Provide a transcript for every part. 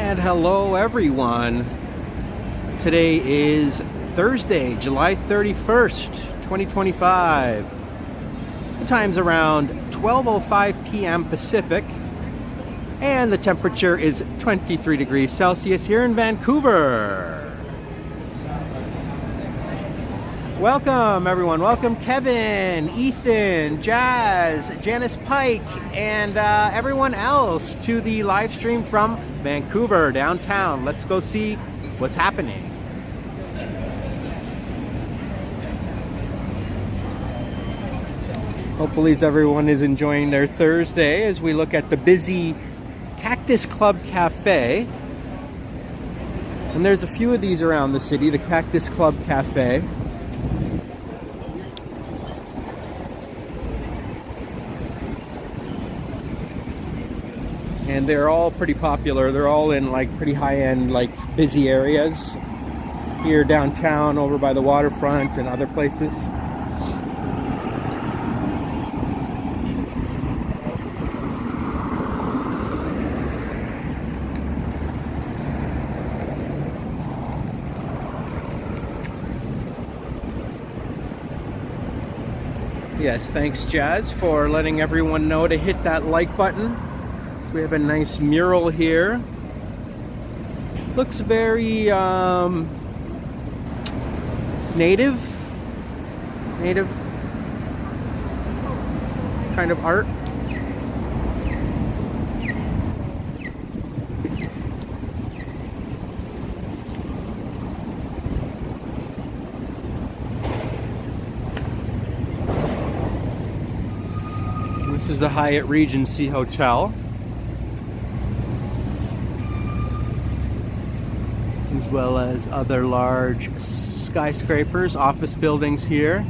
And hello everyone. Today is Thursday, July 31st, 2025. The time's around 12:05 p.m. Pacific, and the temperature is 23 degrees Celsius here in Vancouver. Welcome everyone. Welcome Kevin, Ethan, Jazz, Janice Pike, and everyone else to the live stream from Vancouver downtown. Let's go see what's happening. Hopefully everyone is enjoying their Thursday as we look at the busy Cactus Club Cafe. And there's a few of these around the city, the Cactus Club Cafe. And they're all pretty popular. They're all in like pretty high-end, like busy areas here downtown, over by the waterfront and other places. Yes, thanks Jazz for letting everyone know to hit that like button. We have a nice mural here. Looks very native kind of art. This is the Hyatt Regency Hotel, as well as other large skyscrapers, office buildings here,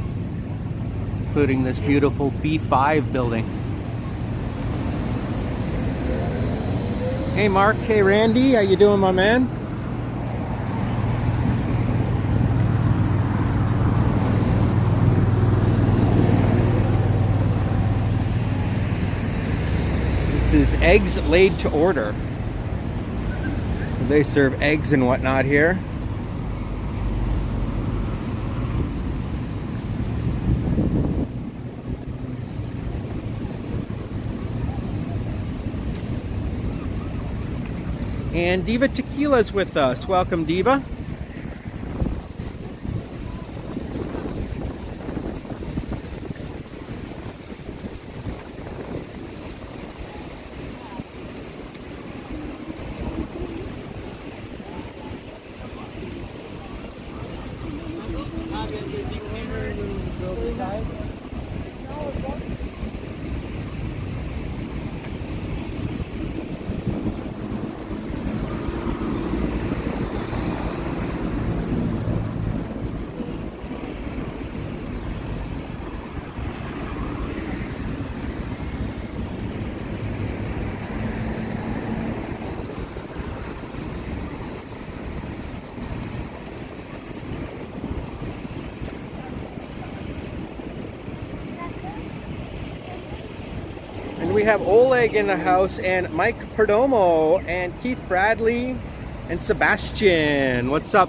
including this beautiful B5 building. Hey Mark, hey Randy, how you doing, my man? This is eggs laid to order. They serve eggs and whatnot here. And Diva Tequila's with us. Welcome, Diva. We have Oleg in the house, and Mike Perdomo, and Keith Bradley, and Sebastian. What's up?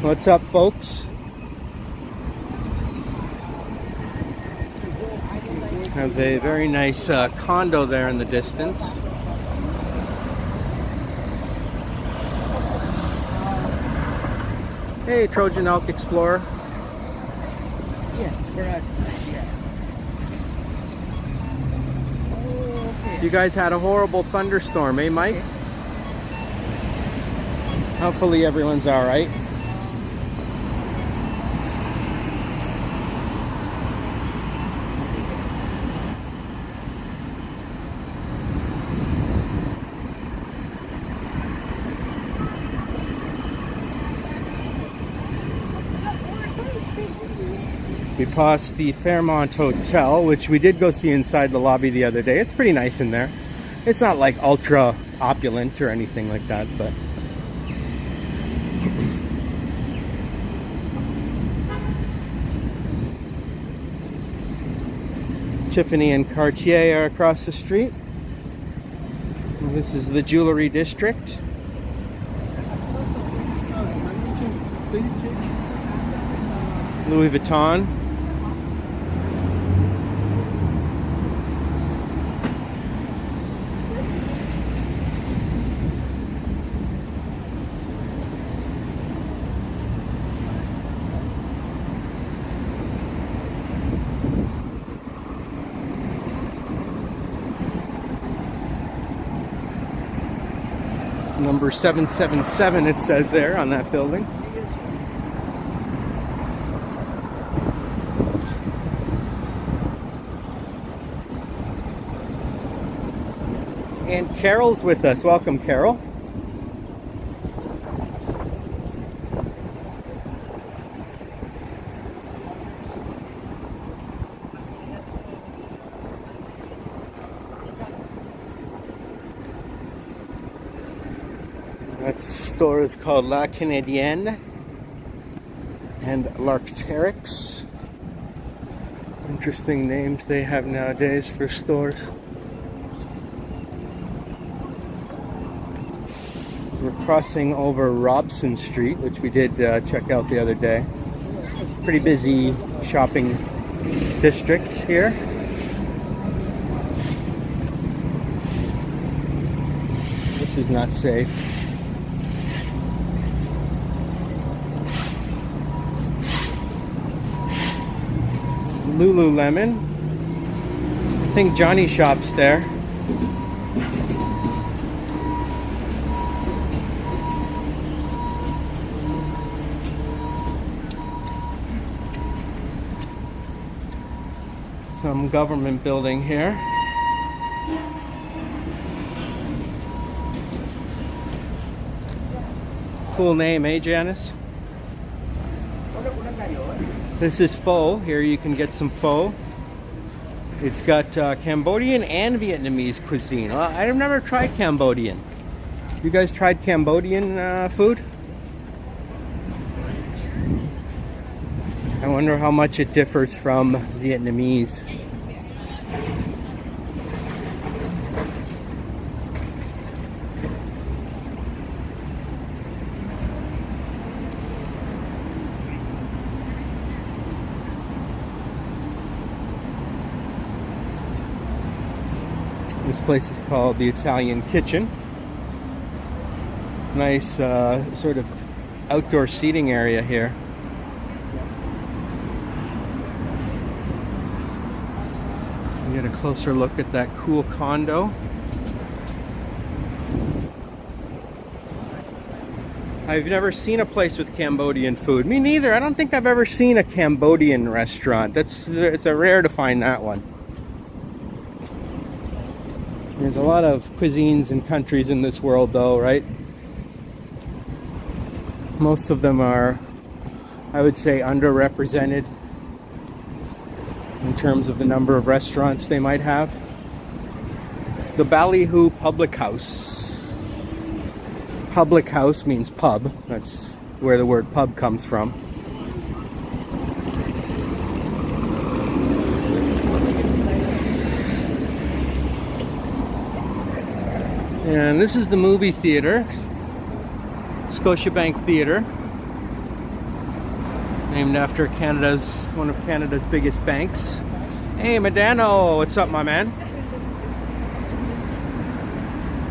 What's up, folks? Have a very nice condo there in the distance. Hey, Trojan Elk Explorer. Yes, we're at. You guys had a horrible thunderstorm, eh, Mike? Hopefully everyone's all right. We passed the Fairmont Hotel, which we did go see inside the lobby the other day. It's pretty nice in there. It's not like ultra opulent or anything like that, but Tiffany and Cartier are across the street. This is the jewelry district. Louis Vuitton. Number 777 it says there on that building. And Carol's with us. Welcome, Carol. That store is called La Canadienne and L'Arc'teryx. Interesting names they have nowadays for stores. We're crossing over Robson Street, which we did check out the other day. Pretty busy shopping district here. This is not safe. Lululemon. I think Johnny shops there. Some government building here. Cool name, eh, Janice? This is pho. Here you can get some pho. It's got Cambodian and Vietnamese cuisine. Well, I've never tried Cambodian. You guys tried Cambodian food? I wonder how much it differs from Vietnamese. This place is called the Italian Kitchen. Nice sort of outdoor seating area here. Get a closer look at that cool condo. I've never seen a place with Cambodian food. Me neither. I don't think I've ever seen a Cambodian restaurant. It's a rare to find that one. There's a lot of cuisines and countries in this world though, right? Most of them are, I would say, underrepresented in terms of the number of restaurants they might have. The Ballyhoo Public House. Public house means pub. That's where the word pub comes from. And this is the movie theater, Scotiabank Theater, named after one of Canada's biggest banks. Hey, Medano, what's up, my man?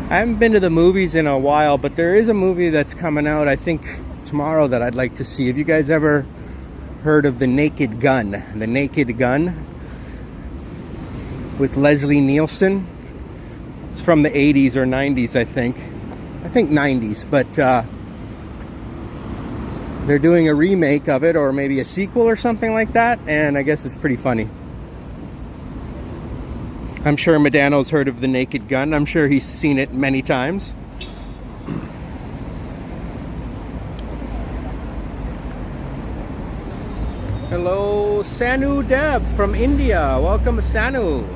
I haven't been to the movies in a while, but there is a movie that's coming out, I think, tomorrow that I'd like to see. Have you guys ever heard of The Naked Gun? The Naked Gun with Leslie Nielsen. It's from the 80s or 90s, I think. I think 90s, but they're doing a remake of it, or maybe a sequel or something like that, and I guess it's pretty funny. I'm sure Medano's heard of The Naked Gun. I'm sure he's seen it many times. Hello, Sanu Deb from India. Welcome, Sanu.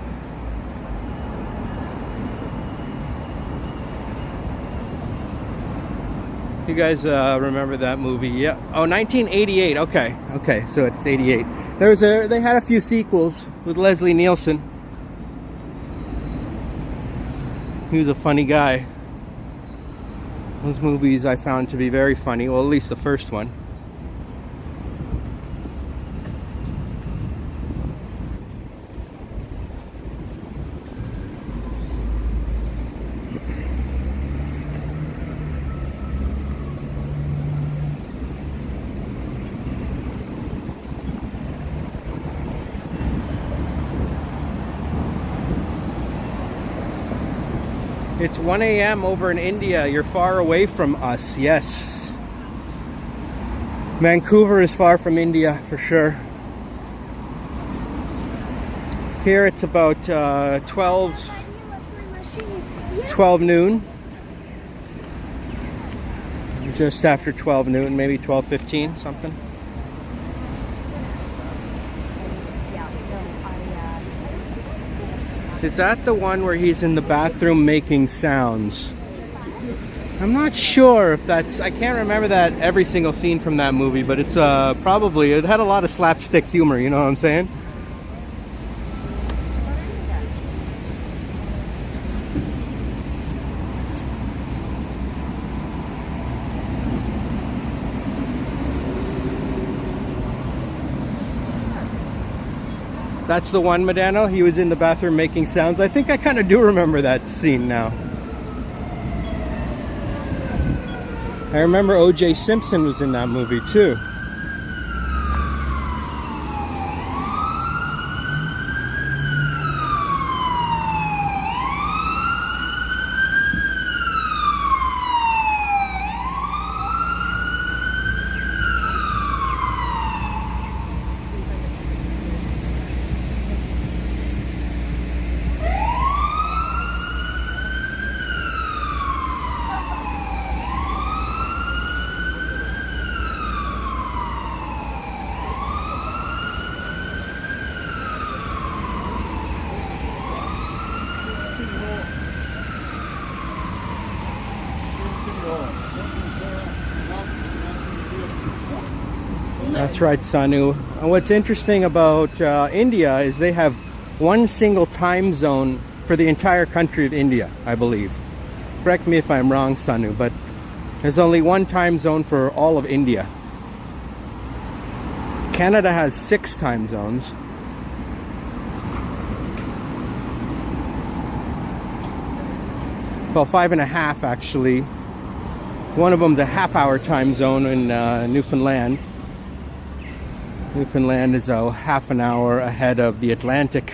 You guys remember that movie? Yeah. Oh, 1988. Okay, so it's 88. They had a few sequels with Leslie Nielsen. He was a funny guy. Those movies I found to be very funny, well, at least the first one. It's 1 a.m. over in India. You're far away from us, yes. Vancouver is far from India, for sure. Here it's about 12 noon. Just after 12 noon, maybe 12:15, something. Is that the one where he's in the bathroom making sounds? I'm not sure if that's... I can't remember that every single scene from that movie, but it's probably... It had a lot of slapstick humor, you know what I'm saying? That's the one, Medano? He was in the bathroom making sounds. I think I kind of do remember that scene now. I remember O.J. Simpson was in that movie too. That's right, Sanu. And what's interesting about India is they have one single time zone for the entire country of India, I believe. Correct me if I'm wrong, Sanu, but there's only one time zone for all of India. Canada has 6 time zones. Well, 5.5 actually. One of them's a half-hour time zone in Newfoundland. Newfoundland is a half an hour ahead of the Atlantic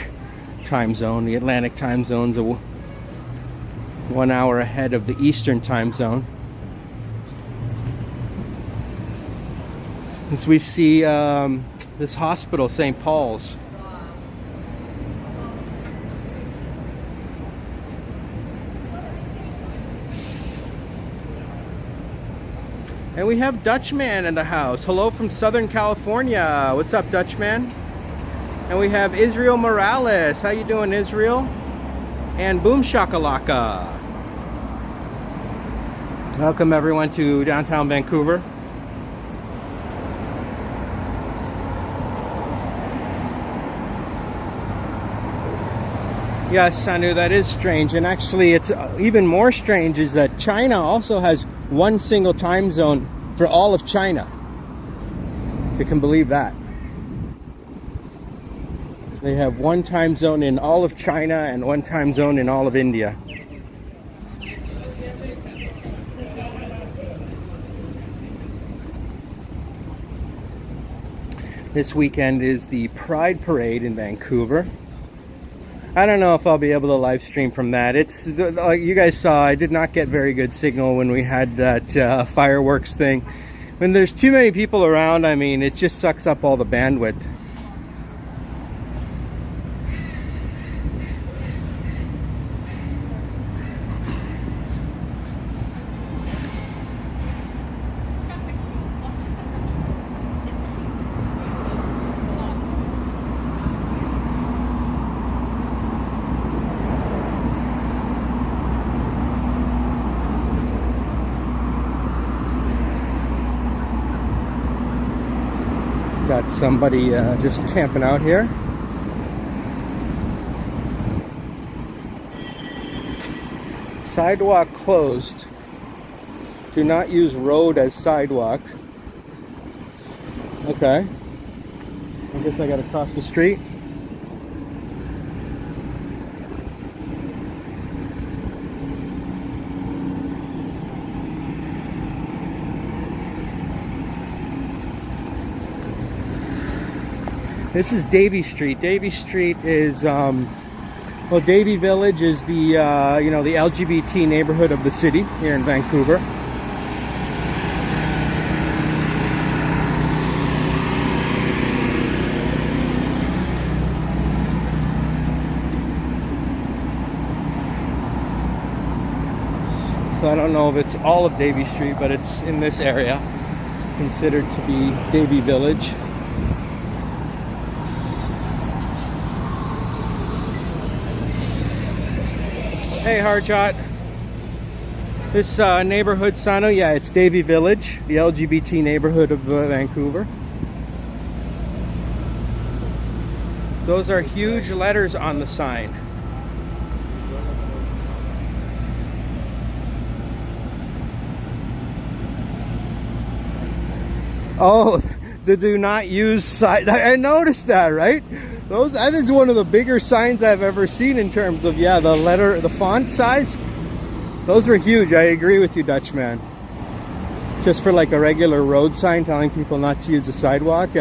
time zone. The Atlantic time zone's 1 hour ahead of the Eastern time zone. As we see this hospital, St. Paul's. And we have Dutchman in the house. Hello from Southern California. What's up, Dutchman? And we have Israel Morales. How you doing, Israel? And Boom Shakalaka. Welcome everyone to downtown Vancouver. Yes, Sanu, that is strange. And actually, it's even more strange is that China also has one single time zone for all of China. You can believe that. They have one time zone in all of China and one time zone in all of India. This weekend is the Pride Parade in Vancouver. I don't know if I'll be able to live stream from that. It's like you guys saw, I did not get very good signal when we had that fireworks thing. When there's too many people around, I mean, it just sucks up all the bandwidth. Got somebody just camping out here. Sidewalk closed. Do not use road as sidewalk. Okay. I guess I gotta cross the street. This is Davie Street. Davie Street is, well, Davie Village is the, you know, the LGBT neighborhood of the city here in Vancouver. So I don't know if it's all of Davie Street, but it's in this area, considered to be Davie Village. Hey, Hardshot. This neighborhood sign, oh yeah, it's Davie Village, the LGBT neighborhood of Vancouver. Those are huge letters on the sign. Oh, the do not use sign. I noticed that, right? That is one of the bigger signs I've ever seen in terms of, yeah, the font size. Those were huge. I agree with you, Dutchman. Just for like a regular road sign telling people not to use the sidewalk.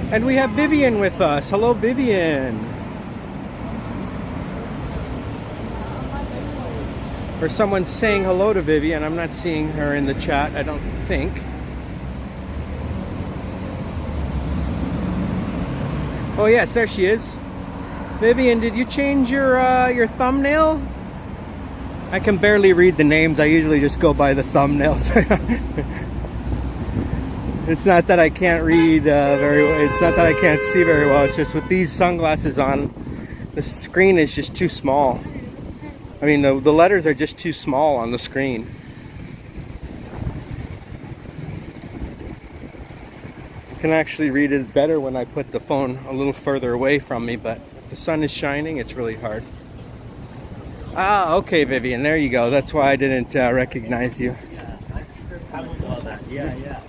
And we have Vivian with us. Hello, Vivian. Or someone's saying hello to Vivian. I'm not seeing her in the chat, I don't think. Oh yes, there she is. Vivian, did you change your thumbnail? I can barely read the names. I usually just go by the thumbnails. It's not that I can't read very well. It's not that I can't see very well. It's just with these sunglasses on, the screen is just too small. I mean, the letters are just too small on the screen. I can actually read it better when I put the phone a little further away from me, but if the sun is shining, it's really hard. Ah, okay, Vivian, there you go. That's why I didn't recognize you. I saw that. Yeah, yeah.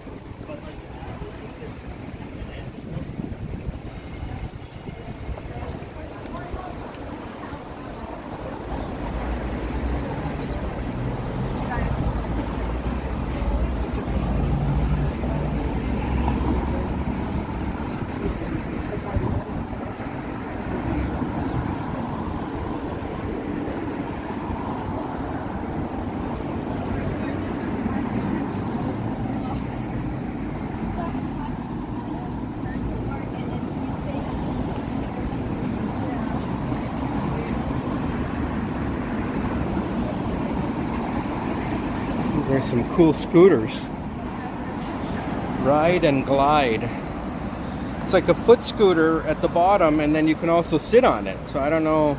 There's some cool scooters. Ride and glide. It's like a foot scooter at the bottom, and then you can also sit on it. So I don't know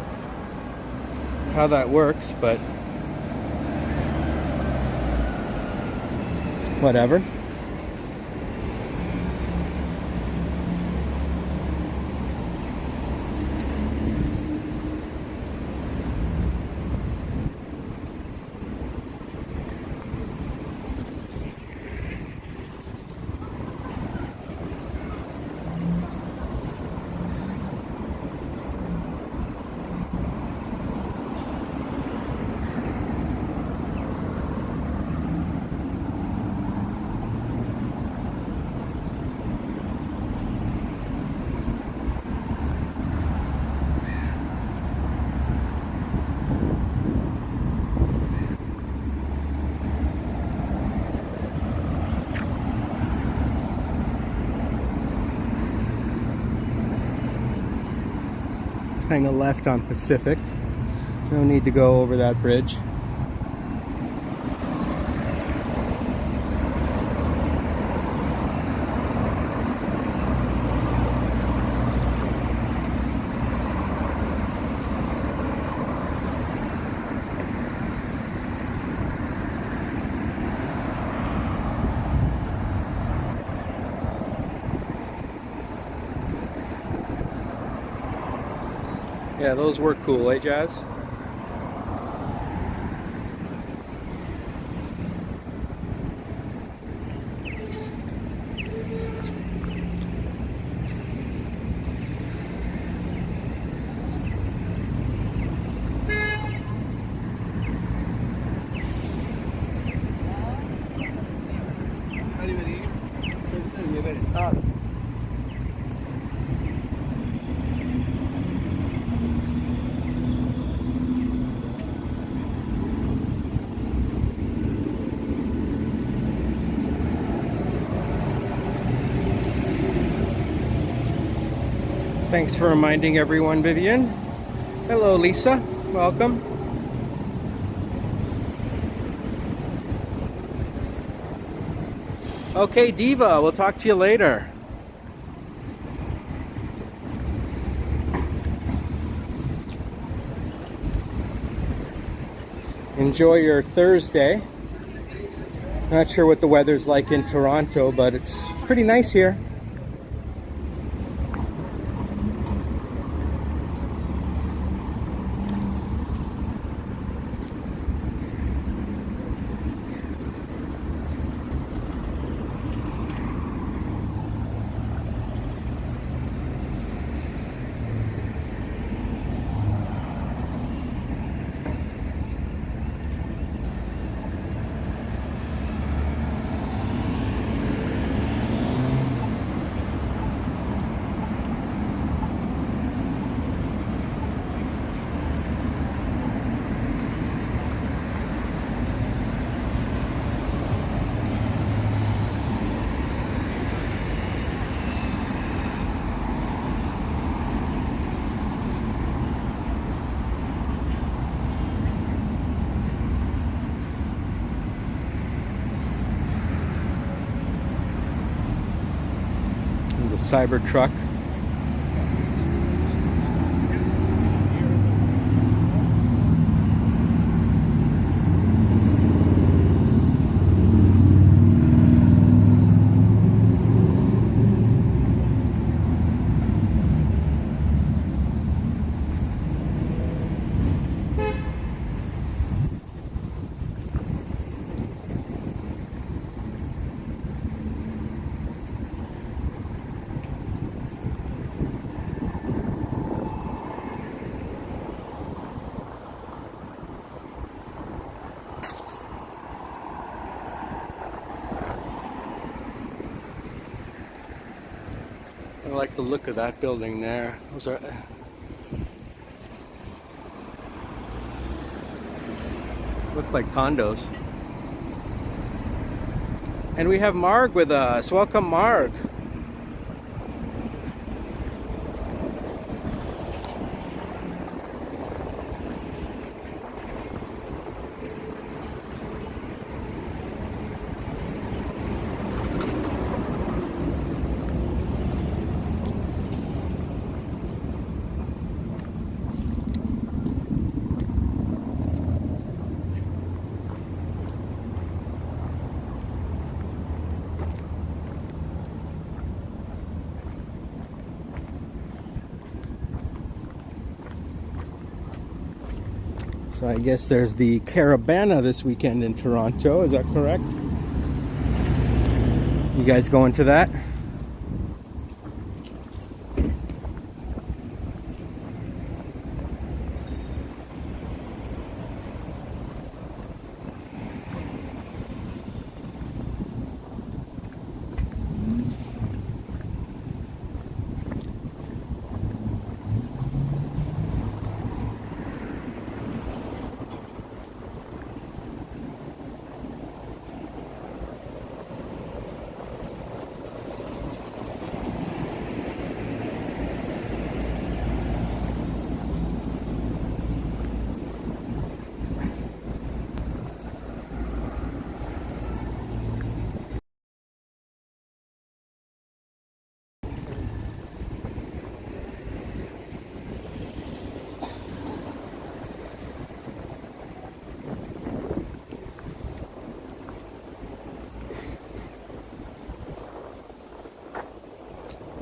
how that works, but whatever. hang a left on Pacific. No need to go over that bridge. Yeah, those were cool, eh, Jazz? Thanks for reminding everyone, Vivian. Hello, Lisa. Welcome. Okay, Diva, we'll talk to you later. Enjoy your Thursday. Not sure what the weather's like in Toronto, but it's pretty nice here. Cybertruck. I like the look of that building there. Those are look like condos. And we have Marg with us. Welcome, Marg. So I guess there's the Caravana this weekend in Toronto, is that correct? You guys going to that?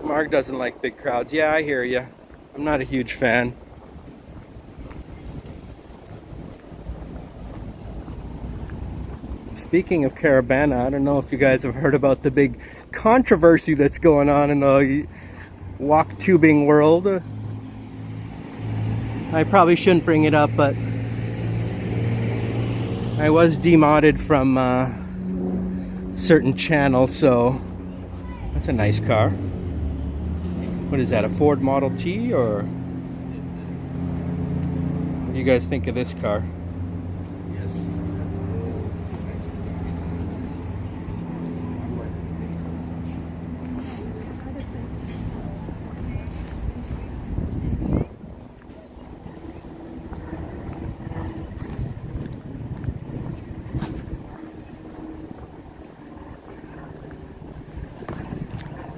Marg doesn't like big crowds. Yeah, I hear you. I'm not a huge fan. Speaking of Caravana, I don't know if you guys have heard about the big controversy that's going on in the walk tubing world. I probably shouldn't bring it up, but I was demodded from certain channels, so that's a nice car. What is that, a Ford Model T, or what do you guys think of this car?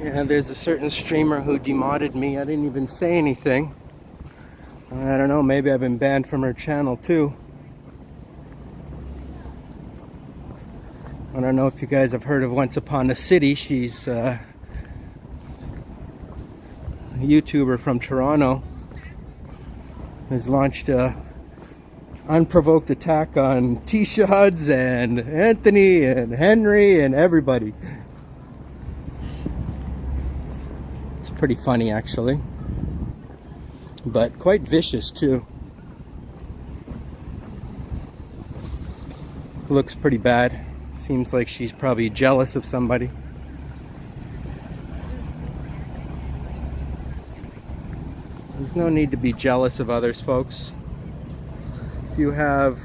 Yeah, there's a certain streamer who demodded me. I didn't even say anything. I don't know, maybe I've been banned from her channel too. I don't know if you guys have heard of Once Upon a City. She's a YouTuber from Toronto. Has launched a unprovoked attack on T-Shods and Anthony and Henry and everybody. Pretty funny, actually, but quite vicious too. Looks pretty bad. Seems like she's probably jealous of somebody. There's no need to be jealous of others, folks. If you have,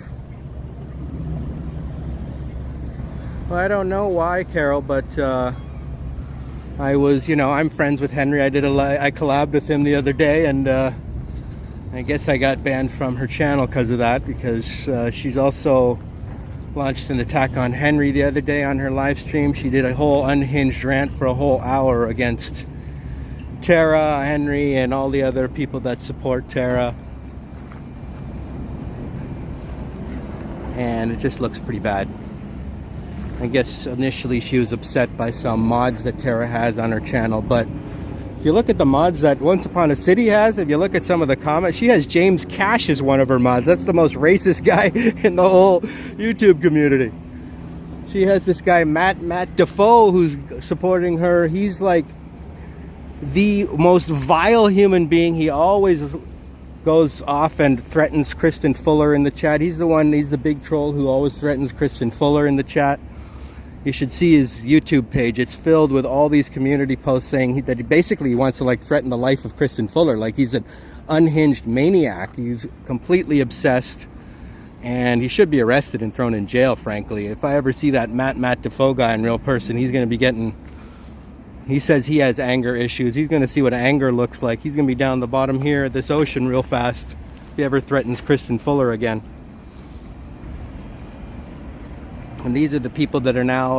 well, I don't know why, Carol, but I was, I'm friends with Henry. I collabed with him the other day, and I guess I got banned from her channel because of that, because she's also launched an attack on Henry the other day on her live stream. She did a whole unhinged rant for a whole hour against Tara, Henry, and all the other people that support Tara. And it just looks pretty bad. I guess initially she was upset by some mods that Tara has on her channel, but if you look at the mods that Once Upon a City has, if you look at some of the comments, she has James Cash as one of her mods. That's the most racist guy in the whole YouTube community. She has this guy Matt Defoe who's supporting her. He's like the most vile human being. He always goes off and threatens Kristen Fuller in the chat. He's the big troll who always threatens Kristen Fuller in the chat. You should see his YouTube page. It's filled with all these community posts saying that he basically wants to threaten the life of Kristen Fuller. Like he's an unhinged maniac. He's completely obsessed, and he should be arrested and thrown in jail, frankly. If I ever see that Matt Defoe guy in real person, he's going to be getting, he says he has anger issues. He's going to see what anger looks like. He's going to be down the bottom here at this ocean real fast if he ever threatens Kristen Fuller again. And these are the people that are now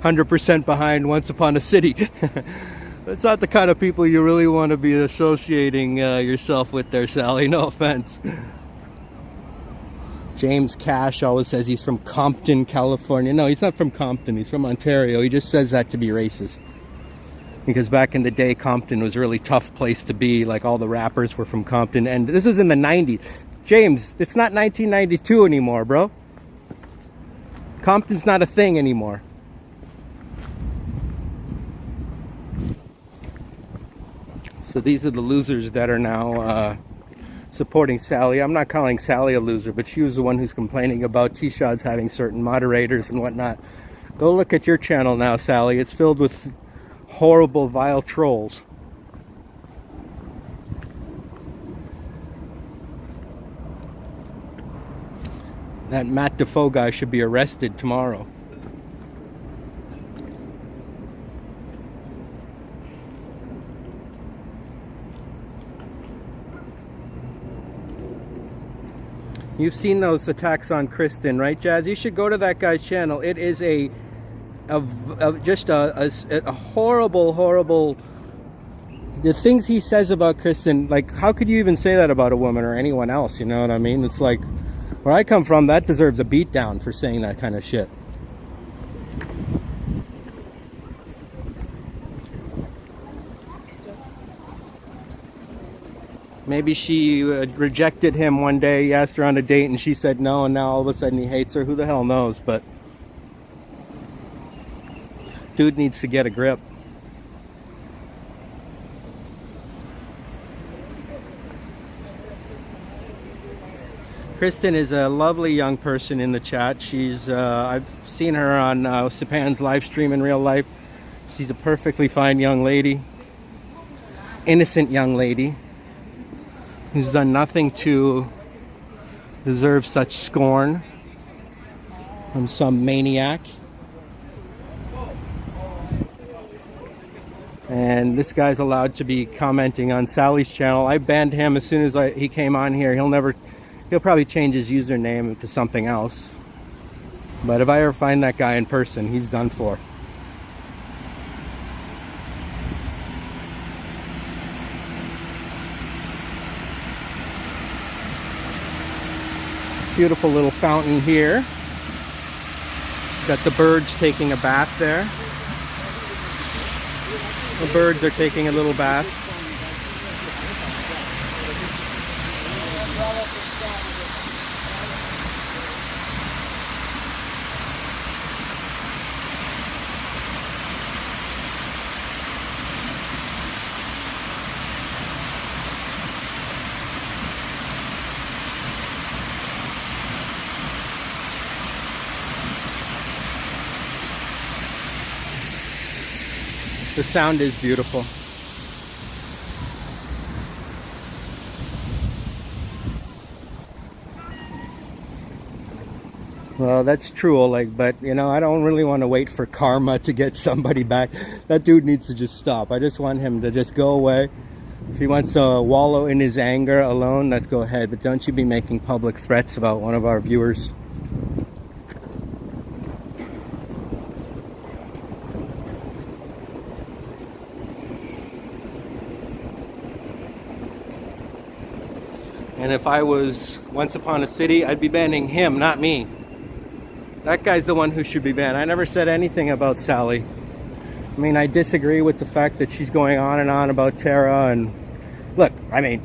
100% behind Once Upon a City. That's not the kind of people you really want to be associating yourself with there, Sally. No offense. James Cash always says he's from Compton, California. No, he's not from Compton. He's from Ontario. He just says that to be racist. Because back in the day, Compton was a really tough place to be. Like, all the rappers were from Compton. And this was in the 90s. James, it's not 1992 anymore, bro. Compton's not a thing anymore. So these are the losers that are now supporting Sally. I'm not calling Sally a loser, but she was the one who's complaining about T-Shods having certain moderators and whatnot. Go look at your channel now, Sally. It's filled with horrible, vile trolls. That Matt Defoe guy should be arrested tomorrow. You've seen those attacks on Kristen, right, Jazz? You should go to that guy's channel. It is just a horrible. The things he says about Kristen, like, how could you even say that about a woman or anyone else? You know what I mean? It's like, where I come from, that deserves a beatdown for saying that kind of shit. Maybe she rejected him one day. He asked her on a date and she said no, and now all of a sudden he hates her. Who the hell knows? But dude needs to get a grip. Kristen is a lovely young person in the chat. She's I've seen her on Sipan's live stream in real life. She's a perfectly fine young lady, innocent young lady, who's done nothing to deserve such scorn from some maniac. And this guy's allowed to be commenting on Sally's channel. I banned him as soon as he came on here. He'll probably change his username to something else. But if I ever find that guy in person, he's done for. Beautiful little fountain here. Got the birds taking a bath there. The birds are taking a little bath. The sound is beautiful. Well, that's true, Oleg, but you know, I don't really want to wait for karma to get somebody back. That dude needs to just stop. I just want him to just go away. If he wants to wallow in his anger alone, let's go ahead. But don't you be making public threats about one of our viewers. And if I was once upon a city, I'd be banning him, not me. That guy's the one who should be banned. I never said anything about Sally. I mean, I disagree with the fact that she's going on and on about Tara. And look, I mean,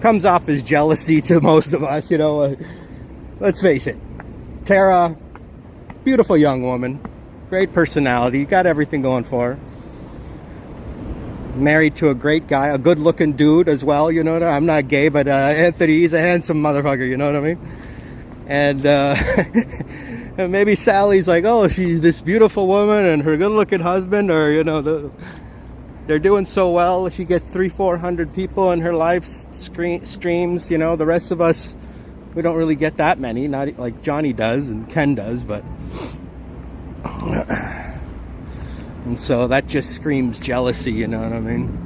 comes off as jealousy to most of us, you know. Let's face it. Tara, beautiful young woman, great personality, got everything going for her. Married to a great guy, a good looking dude as well, you know what I mean? I'm not gay, but Anthony, he's a handsome motherfucker, you know what I mean? And, and maybe Sally's like, oh, she's this beautiful woman and her good looking husband, or, you know, they're doing so well. She gets 300-400 people in her live streams, you know. The rest of us, we don't really get that many, not like Johnny does and Ken does, but and so that just screams jealousy, you know what I mean?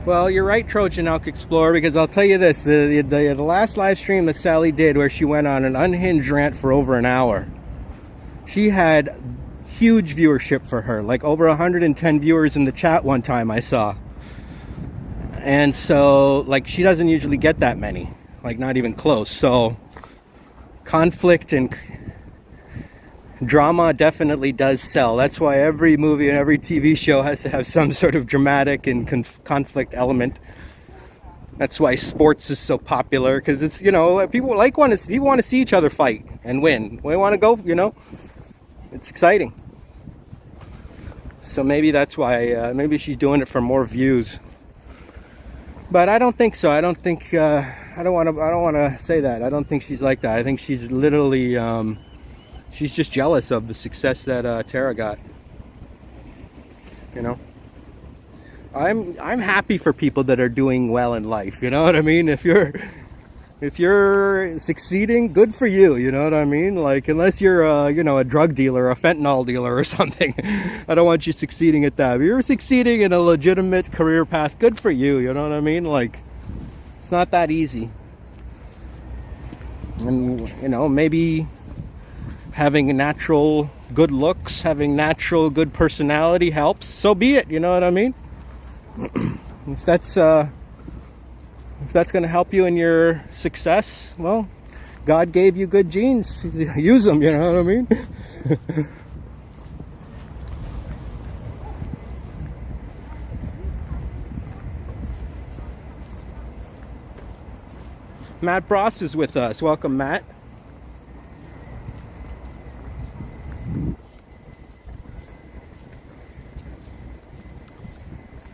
Well, you're right, Trojan Elk Explorer, because I'll tell you this, the last live stream that Sally did where she went on an unhinged rant for over an hour, she had huge viewership for her, like over 110 viewers in the chat one time I saw. And so, like, she doesn't usually get that many, like not even close. So conflict and drama definitely does sell. That's why every movie and every TV show has to have some sort of dramatic and conflict element. That's why sports is so popular, because it's, you know, people want to see each other fight and win. We want to go, you know, it's exciting. So maybe that's why, maybe she's doing it for more views. But I don't think so. I don't think, I don't want to say that. I don't think she's like that. I think she's literally, she's just jealous of the success that Tara got. You know, I'm happy for people that are doing well in life. You know what I mean? If you're succeeding, good for you. You know what I mean? Like, unless you're you know, a drug dealer, a fentanyl dealer or something, I don't want you succeeding at that. If you're succeeding in a legitimate career path, good for you. You know what I mean? Like, it's not that easy. And, you know, maybe having natural good looks, having natural good personality helps. So be it. You know what I mean? If that's going to help you in your success, well, God gave you good genes. Use them, you know what I mean? Matt Bross is with us. Welcome, Matt.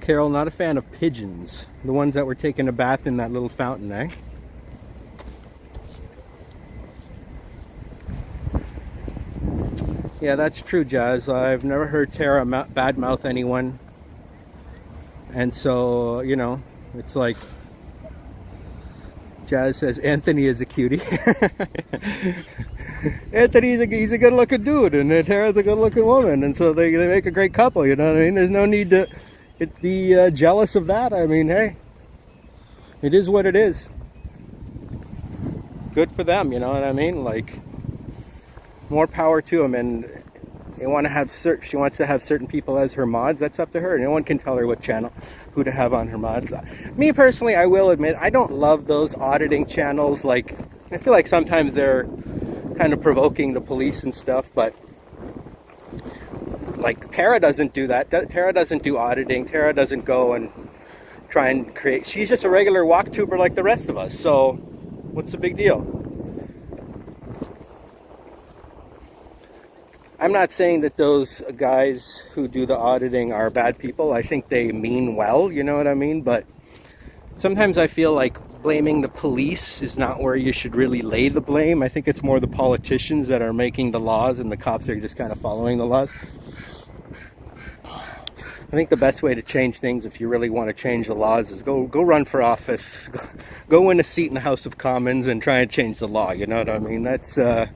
Carol, not a fan of pigeons. The ones that were taking a bath in that little fountain, eh? Yeah, that's true, Jazz. I've never heard Tara badmouth anyone. And so, you know, it's like Jazz says Anthony is a cutie. Anthony's he's a good-looking dude, and Tara's a good-looking woman, and so they make a great couple, you know what I mean? There's no need to be jealous of that. I mean, hey, it is what it is. Good for them, you know what I mean? Like, more power to them. And they want to have she wants to have certain people as her mods. That's up to her. No one can tell her what channel, who to have on her mods. Me personally, I will admit, I don't love those auditing channels. Like, I feel like sometimes they're kind of provoking the police and stuff, but like Tara doesn't do that. Tara doesn't do auditing. Tara doesn't go and try and create. She's just a regular walktuber like the rest of us. So what's the big deal? I'm not saying that those guys who do the auditing are bad people. I think they mean well, you know what I mean? But sometimes I feel like blaming the police is not where you should really lay the blame. I think it's more the politicians that are making the laws, and the cops are just kind of following the laws. I think the best way to change things, if you really want to change the laws, is go run for office, go win a seat in the House of Commons and try and change the law. You know what I mean? That's the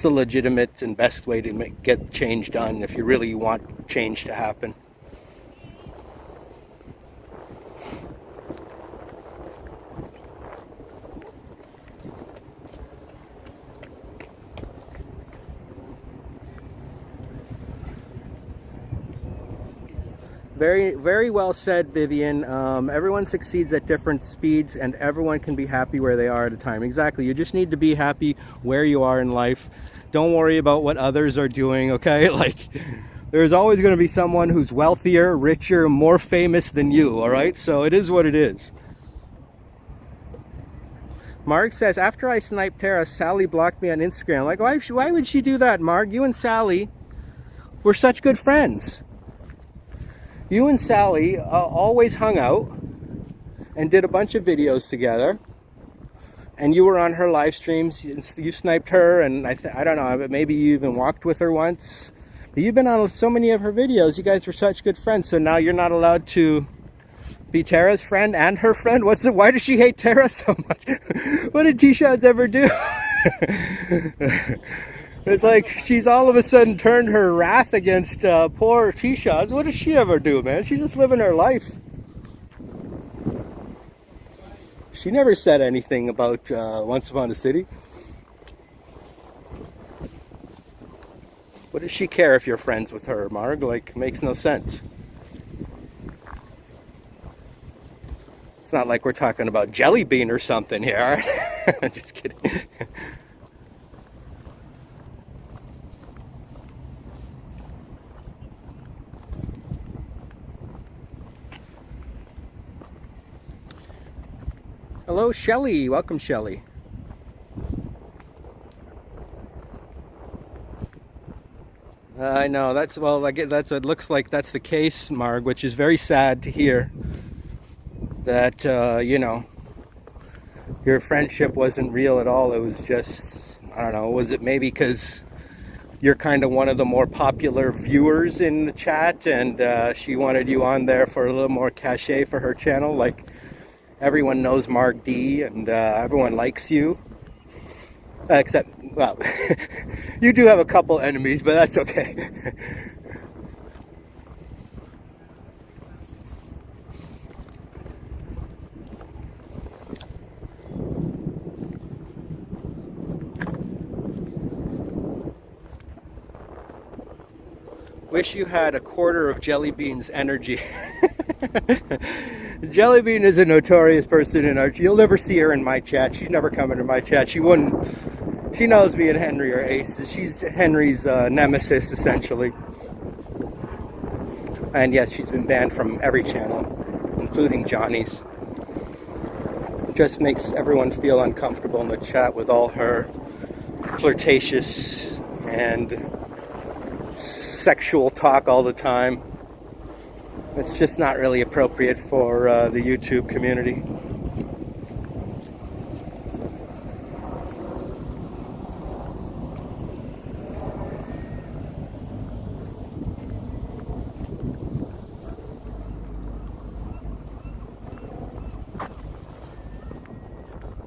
legitimate and best way to get change done if you really want change to happen. Very, very well said, Vivian. Everyone succeeds at different speeds, and everyone can be happy where they are at a time. Exactly. You just need to be happy where you are in life. Don't worry about what others are doing, okay? Like, there's always going to be someone who's wealthier, richer, more famous than you, all right? So it is what it is. Mark says, after I sniped Tara, Sally blocked me on Instagram. Like, why would she do that, Mark? You and Sally were such good friends. You and Sally always hung out and did a bunch of videos together, and you were on her live streams. You sniped her, and I don't know, but maybe you even walked with her once. But you've been on so many of her videos. You guys were such good friends, so now you're not allowed to be Tara's friend and her friend? Why does she hate Tara so much? What did T-Shots ever do? It's like she's all of a sudden turned her wrath against poor T-Shots. What does she ever do, man? She's just living her life. She never said anything about Once Upon a City. What does she care if you're friends with her, Marg? Like, makes no sense. It's not like we're talking about Jelly Bean or something here. Just kidding. Hello, Shelly. Welcome, Shelly. I know, it looks like that's the case, Marg, which is very sad to hear. That, you know, your friendship wasn't real at all. It was just, I don't know, was it maybe because you're kind of one of the more popular viewers in the chat, and she wanted you on there for a little more cachet for her channel? Like, everyone knows Mark D, and everyone likes you. Except, well, you do have a couple enemies, but that's okay. Wish you had a quarter of Jelly Bean's energy. Jellybean is a notorious person in our. You'll never see her in my chat. She's never come into my chat. She wouldn't. She knows me and Henry are aces. She's Henry's nemesis, essentially. And yes, she's been banned from every channel, including Johnny's. It just makes everyone feel uncomfortable in the chat with all her flirtatious and sexual talk all the time. It's just not really appropriate for the YouTube community.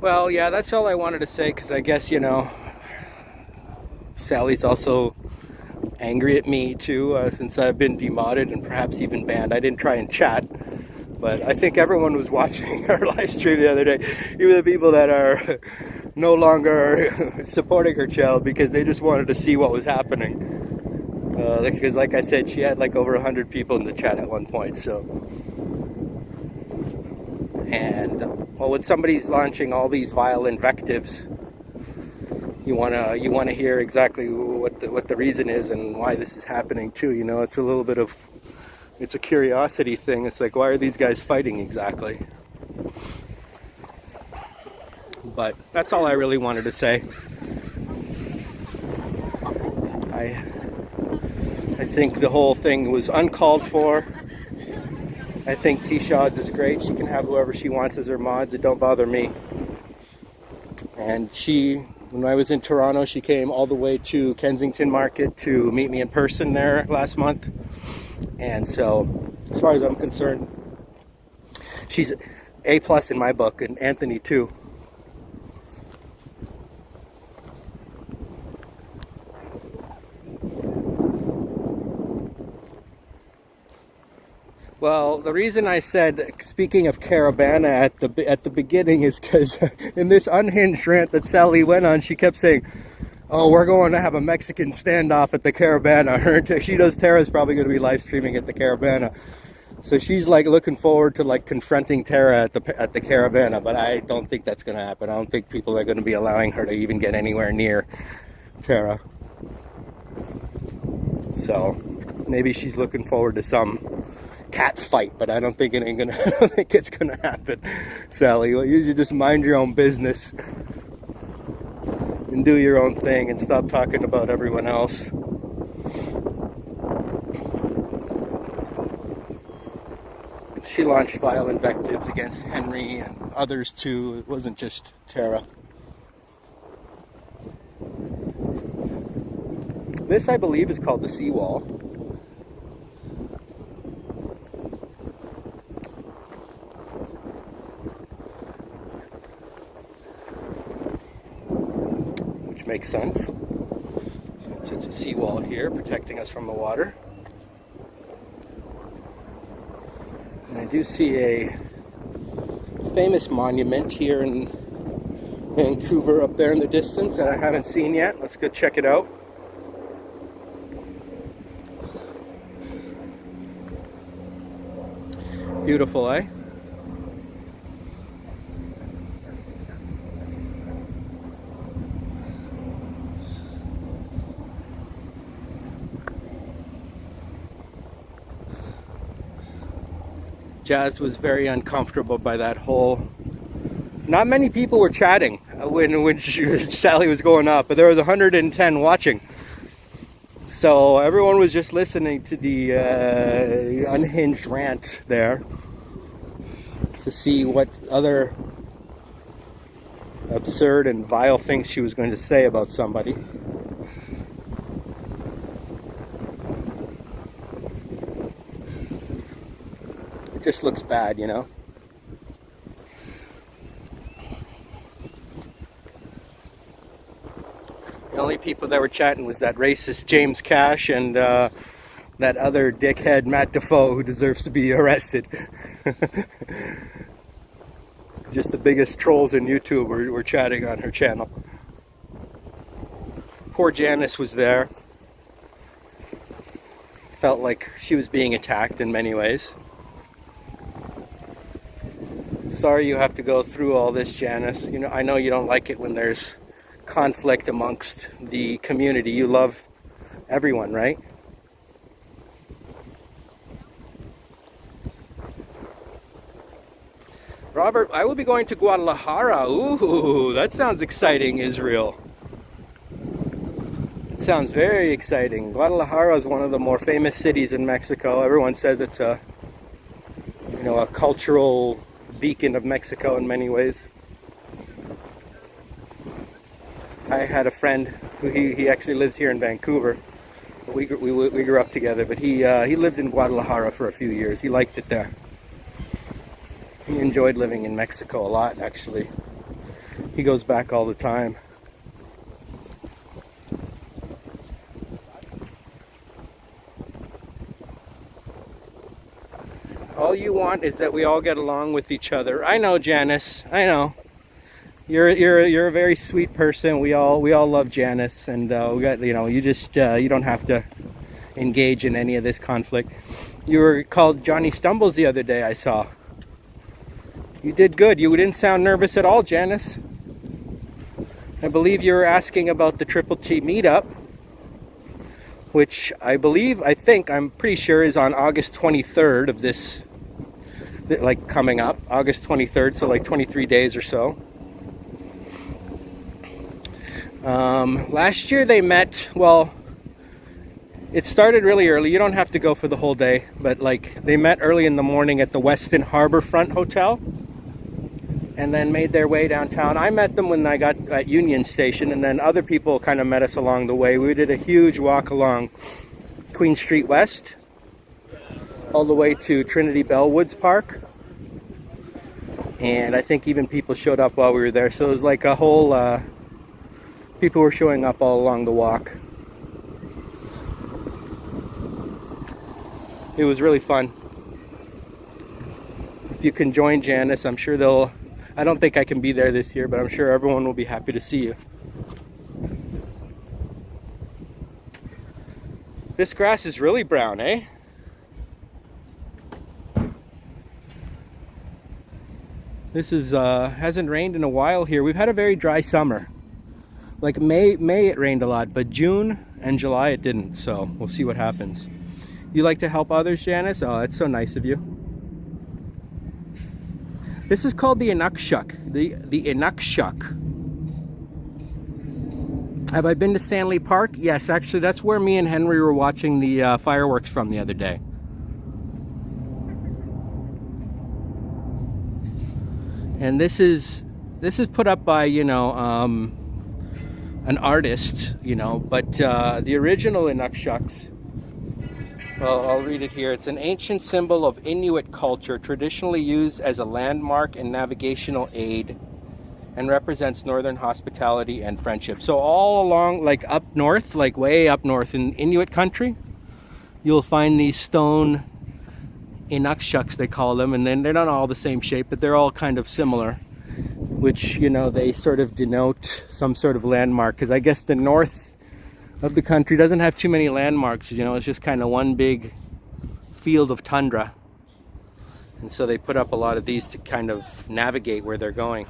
Well, yeah, that's all I wanted to say, because I guess, you know, Sally's also angry at me too, since I've been demodded and perhaps even banned. I didn't try and chat, but I think everyone was watching our live stream the other day, even the people that are no longer supporting her channel, because they just wanted to see what was happening. Because like I said, she had like over 100 people in the chat at one point, so. And well, when somebody's launching all these vile invectives, you wanna hear exactly what the reason is and why this is happening too. You know, it's a little bit of, it's a curiosity thing. It's like, why are these guys fighting exactly? But that's all I really wanted to say. I think the whole thing was uncalled for. I think T-Shods is great. She can have whoever she wants as her mods. It don't bother me. And she, when I was in Toronto, she came all the way to Kensington Market to meet me in person there last month. And so, as far as I'm concerned, she's A+ in my book, and Anthony too. Well, the reason I said, speaking of Caravana at the beginning, is because in this unhinged rant that Sally went on, she kept saying, "Oh, we're going to have a Mexican standoff at the Caravana." She knows Tara's probably going to be live streaming at the Caravana, so she's like looking forward to like confronting Tara at the Caravana. But I don't think that's going to happen. I don't think people are going to be allowing her to even get anywhere near Tara. So maybe she's looking forward to some cat fight, but I don't think it ain't gonna. I don't think it's gonna happen, Sally. You should just mind your own business and do your own thing and stop talking about everyone else. She launched vile invectives against Henry and others too. It wasn't just Tara. This, I believe, is called the seawall. Makes sense. So it's a seawall here protecting us from the water. And I do see a famous monument here in Vancouver up there in the distance that I haven't seen yet. Let's go check it out. Beautiful, eh? Jazz was very uncomfortable by that whole. Not many people were chatting when Sally was going up, but there was 110 watching. So everyone was just listening to the unhinged rant there to see what other absurd and vile things she was going to say about somebody. It just looks bad, you know. The only people that were chatting was that racist James Cash and that other dickhead Matt Defoe, who deserves to be arrested. Just the biggest trolls in YouTube were chatting on her channel. Poor Janice was there. Felt like she was being attacked in many ways. sorry you have to go through all this, Janice. You know, I know you don't like it when there's conflict amongst the community. You love everyone, right? Robert, I will be going to Guadalajara. Ooh, that sounds exciting, Israel. It sounds very exciting. Guadalajara is one of the more famous cities in Mexico. Everyone says it's a, you know, a cultural beacon of Mexico in many ways. I had a friend who he actually lives here in Vancouver. We grew up together, but he lived in Guadalajara for a few years. He liked it there. He enjoyed living in Mexico a lot, actually. He goes back all the time. All you want is that we all get along with each other. I know, Janice. I know. You're a very sweet person. We all love Janice, and we got, you know, you just you don't have to engage in any of this conflict. You were called Johnny Stumbles the other day, I saw. You did good. You didn't sound nervous at all, Janice. I believe you were asking about the Triple T meetup, which I'm pretty sure is on August 23rd of this, like, coming up. August 23rd, so like 23 days or so. Last year they met, well, it started really early. You don't have to go for the whole day, but like they met early in the morning at the Westin Harborfront Hotel and then made their way downtown. I met them when I got at Union Station, and then other people kind of met us along the way. We did a huge walk along Queen Street West all the way to Trinity Bellwoods Park, and I think even people showed up while we were there, so it was like a whole people were showing up all along the walk. It was really fun. If you can join Janice, I'm sure I don't think I can be there this year, but I'm sure everyone will be happy to see you. This grass is really brown, eh? This is hasn't rained in a while here. We've had a very dry summer. Like May it rained a lot, but June and July it didn't, so we'll see what happens. You like to help others, Janice? Oh, that's so nice of you. This is called the Inukshuk. The Inukshuk. Have I been to Stanley Park? Yes, actually, that's where me and Henry were watching the fireworks from the other day. And this is put up by, you know, an artist, you know, but the original Inukshuks, well, I'll read it here. It's an ancient symbol of Inuit culture, traditionally used as a landmark and navigational aid, and represents northern hospitality and friendship. So all along, like up north, like way up north in Inuit country, you'll find these stone Inukshuks, they call them, and then they're not all the same shape, but they're all kind of similar, which, you know, they sort of denote some sort of landmark, because I guess the north of the country doesn't have too many landmarks, you know, it's just kind of one big field of tundra. And so they put up a lot of these to kind of navigate where they're going.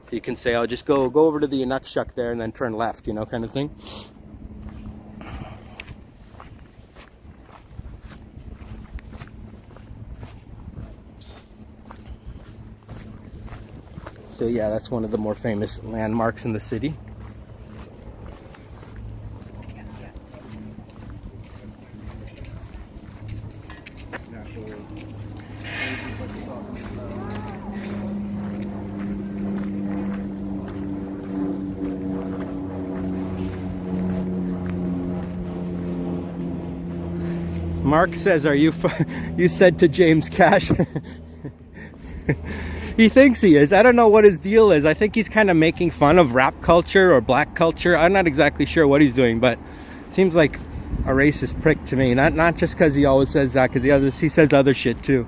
So you can say, I'll just go over to the Inukshuk there and then turn left, you know, kind of thing. So yeah, that's one of the more famous landmarks in the city. Mark says, are you you said to James Cash. He thinks he is. I don't know what his deal is. I think he's kind of making fun of rap culture or black culture. I'm not exactly sure what he's doing, but it seems like a racist prick to me. Not just because he always says that, because he says other shit too.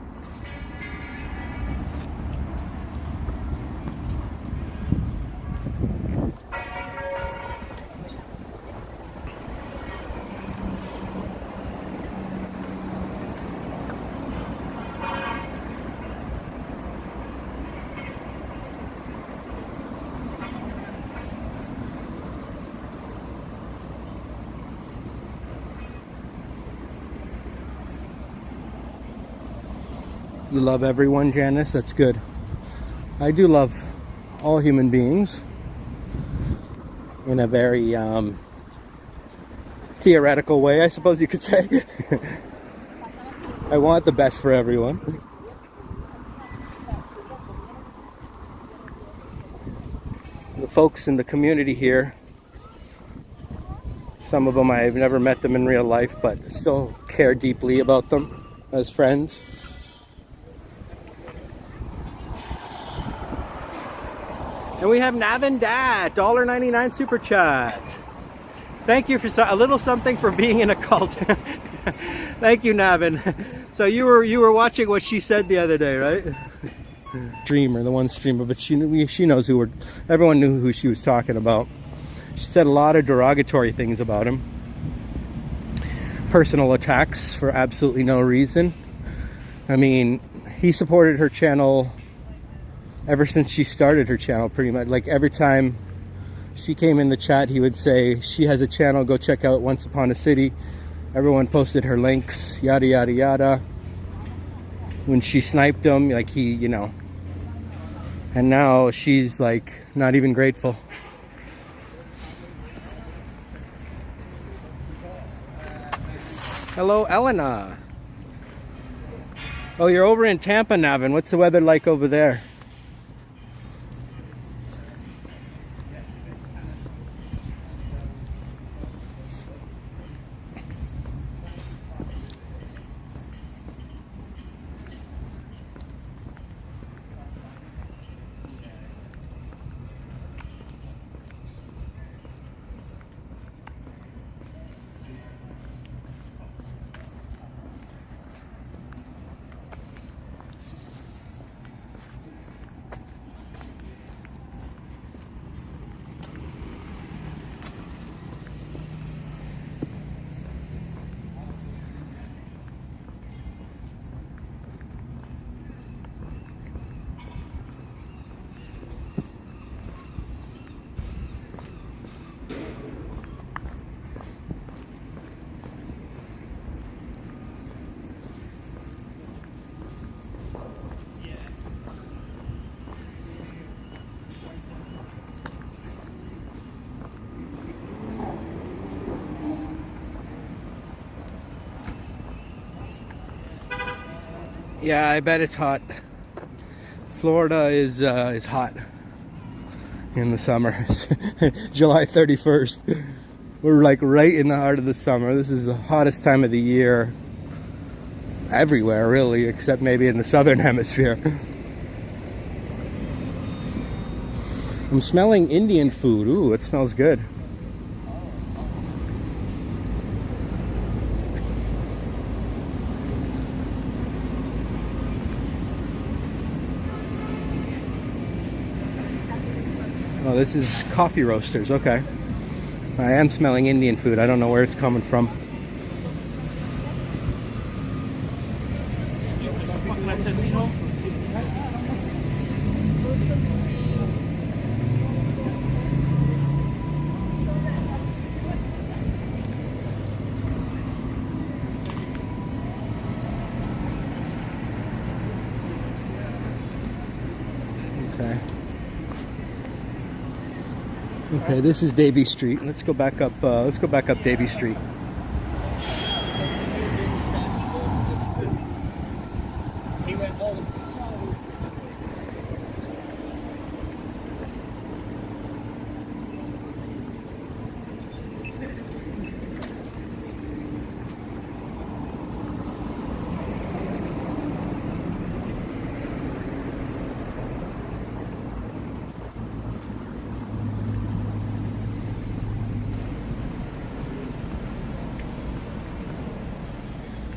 You love everyone, Janice. That's good. I do love all human beings in a very theoretical way, I suppose you could say. I want the best for everyone. The folks in the community here, some of them I've never met them in real life, but still care deeply about them as friends. And we have Navin Dat, $1.99 super chat. Thank you for a little something for being in a cult. Thank you, Navin. So you were watching what she said the other day, right? Streamer, the one streamer, but she knows who everyone knew who she was talking about. She said a lot of derogatory things about him. Personal attacks for absolutely no reason. I mean, he supported her channel ever since she started her channel, pretty much. Like every time she came in the chat, he would say, she has a channel, go check out Once Upon a City. Everyone posted her links, yada, yada, yada. When she sniped him, like he, you know. And now she's like, not even grateful. Hello, Elena. Oh, you're over in Tampa, Navin. What's the weather like over there? Yeah, I bet it's hot. Florida is hot in the summer. July 31st. We're like right in the heart of the summer. This is the hottest time of the year everywhere, really, except maybe in the southern hemisphere. I'm smelling Indian food. Ooh, it smells good. Oh, this is coffee roasters. Okay. I am smelling Indian food. I don't know where it's coming from. Okay. Okay, this is Davie Street. Let's go back up. Let's go back up Davie Street.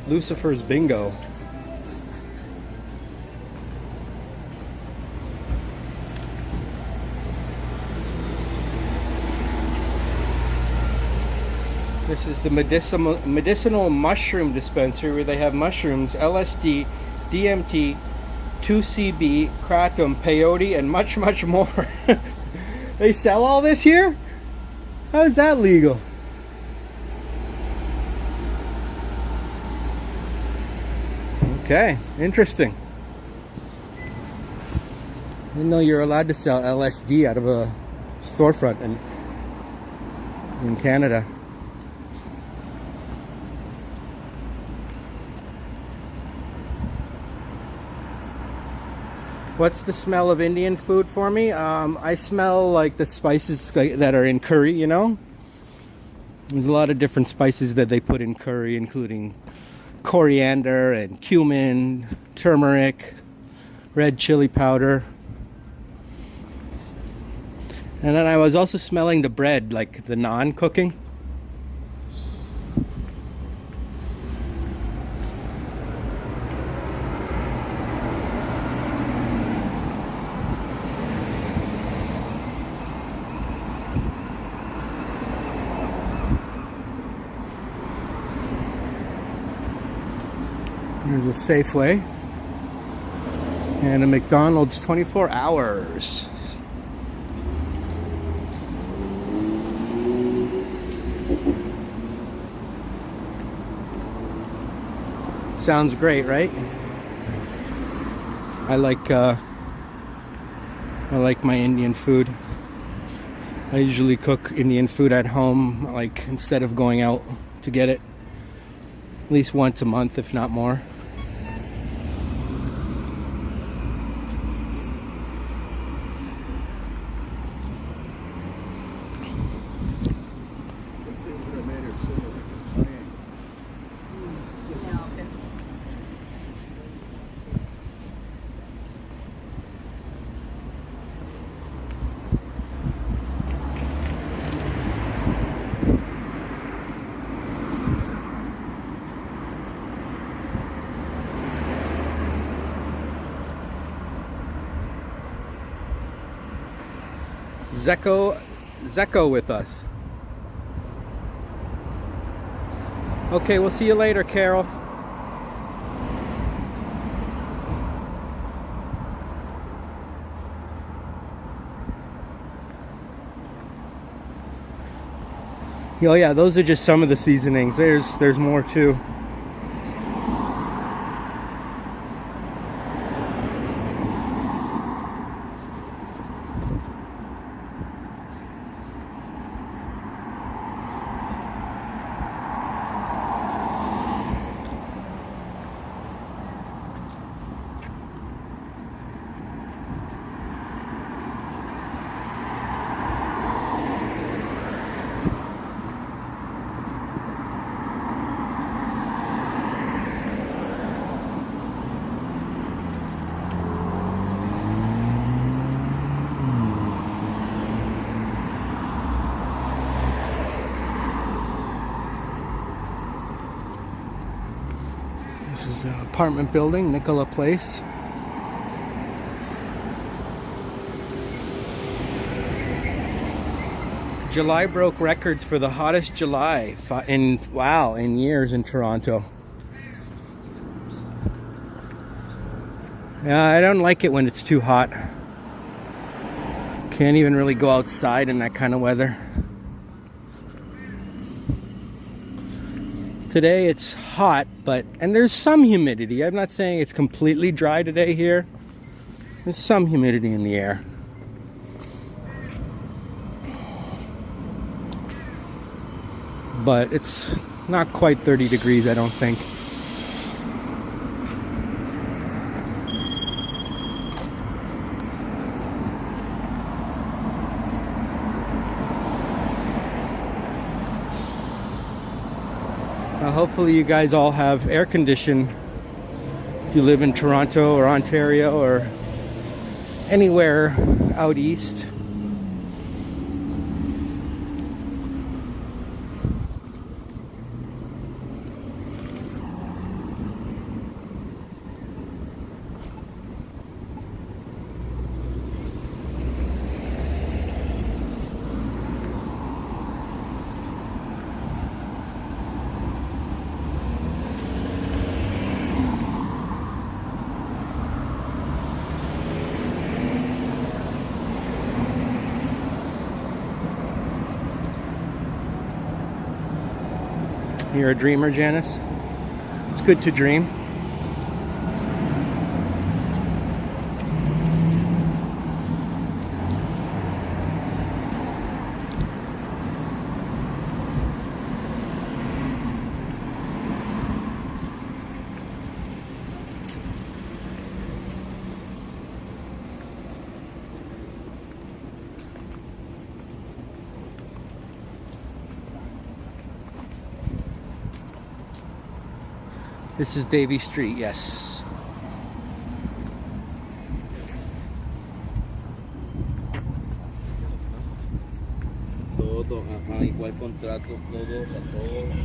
Lucifer's Bingo. This is the medicinal mushroom dispensary where they have mushrooms, LSD, DMT, 2CB, kratom, peyote, and much, much more. They sell all this here? How is that legal? Okay, interesting. didn't know you're allowed to sell LSD out of a storefront in Canada. What's the smell of Indian food for me? I smell like the spices that are in curry, you know? There's a lot of different spices that they put in curry, including coriander and cumin, turmeric, red chili powder. And then I was also smelling the bread, like the naan cooking. There's a Safeway and a McDonald's 24 hours. Sounds great, right? I like my Indian food. I usually cook Indian food at home, like instead of going out to get it at least once a month, if not more. Zeko with us. Okay, we'll see you later, Carol. Oh yeah, those are just some of the seasonings. There's more too. This is an apartment building, Nicola Place. July broke records for the hottest July in years in Toronto. Yeah, I don't like it when it's too hot. Can't even really go outside in that kind of weather. Today it's hot, and there's some humidity. I'm not saying it's completely dry today here. There's some humidity in the air. But it's not quite 30 degrees, I don't think. Hopefully you guys all have air conditioning if you live in Toronto or Ontario or anywhere out east. You're a dreamer, Janice. It's good to dream. This is Davy Street, yes. Todo, ajá, igual contratos, todos, a todos.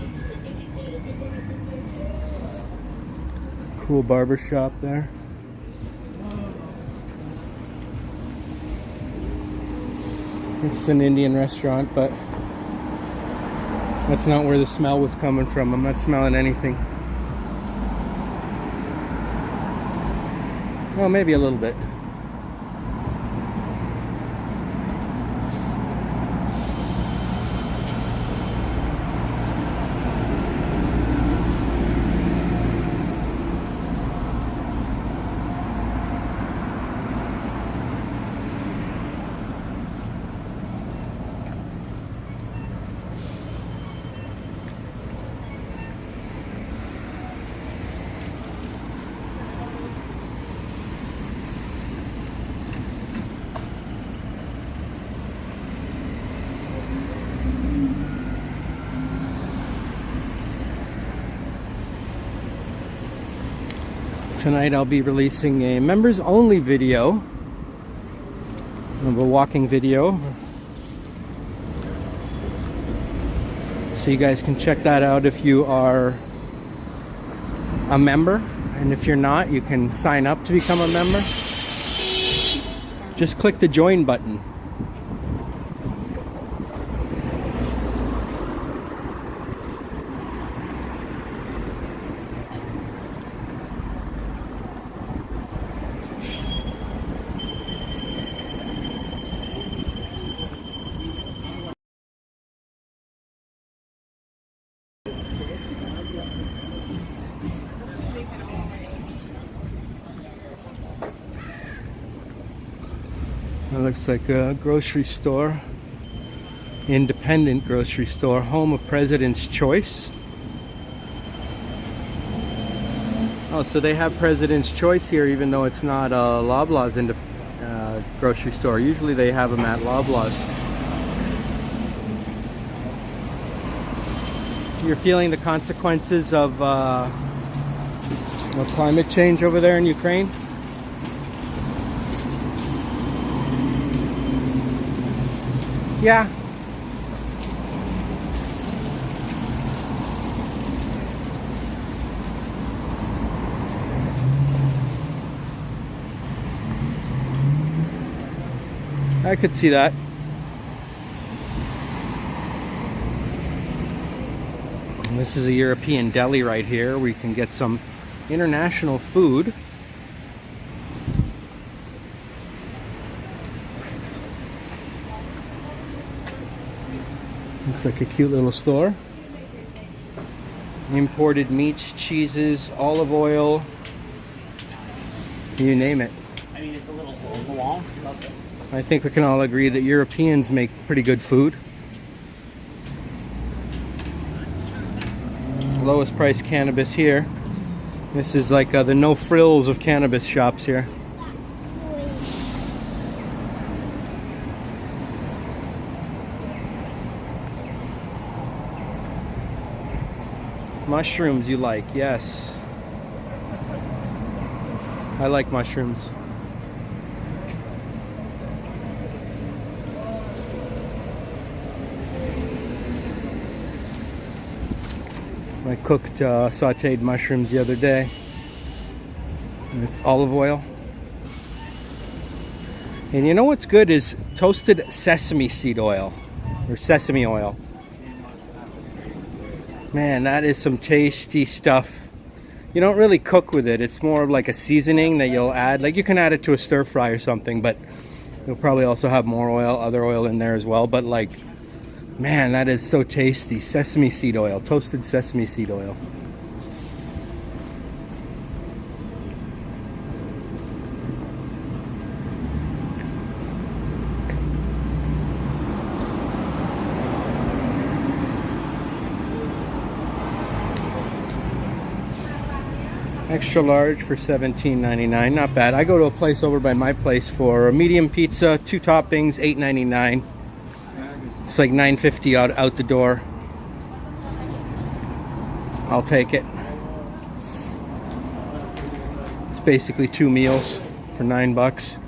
Cool barber shop there. This is an Indian restaurant, but that's not where the smell was coming from. I'm not smelling anything. Well, maybe a little bit. Tonight I'll be releasing a members only video of a walking video, so you guys can check that out if you are a member, and if you're not, you can sign up to become a member. Just click the join button. It looks like a grocery store, independent grocery store, home of President's Choice. Oh, so they have President's Choice here, even though it's not a Loblaws grocery store. Usually they have them at Loblaws. You're feeling the consequences of climate change over there in Ukraine? Yeah. I could see that. And this is a European deli right here where you can get some international food. Looks like a cute little store. Imported meats, cheeses, olive oil, you name it. I mean, it's a little long. I think we can all agree that Europeans make pretty good food. Lowest price cannabis here. This is like the no frills of cannabis shops here. Mushrooms you like, yes. I like mushrooms. I cooked sauteed mushrooms the other day with olive oil. And you know what's good is toasted sesame seed oil, or sesame oil. Man, that is some tasty stuff. You don't really cook with it. It's more of like a seasoning that you'll add. Like you can add it to a stir fry or something, but you'll probably also have more oil, other oil in there as well. But like, man, that is so tasty. Sesame seed oil, toasted sesame seed oil. Extra large for $17.99, not bad. I go to a place over by my place for a medium pizza, 2 toppings, $8.99. It's like $9.50 out the door. I'll take it. basically 2 meals for $9.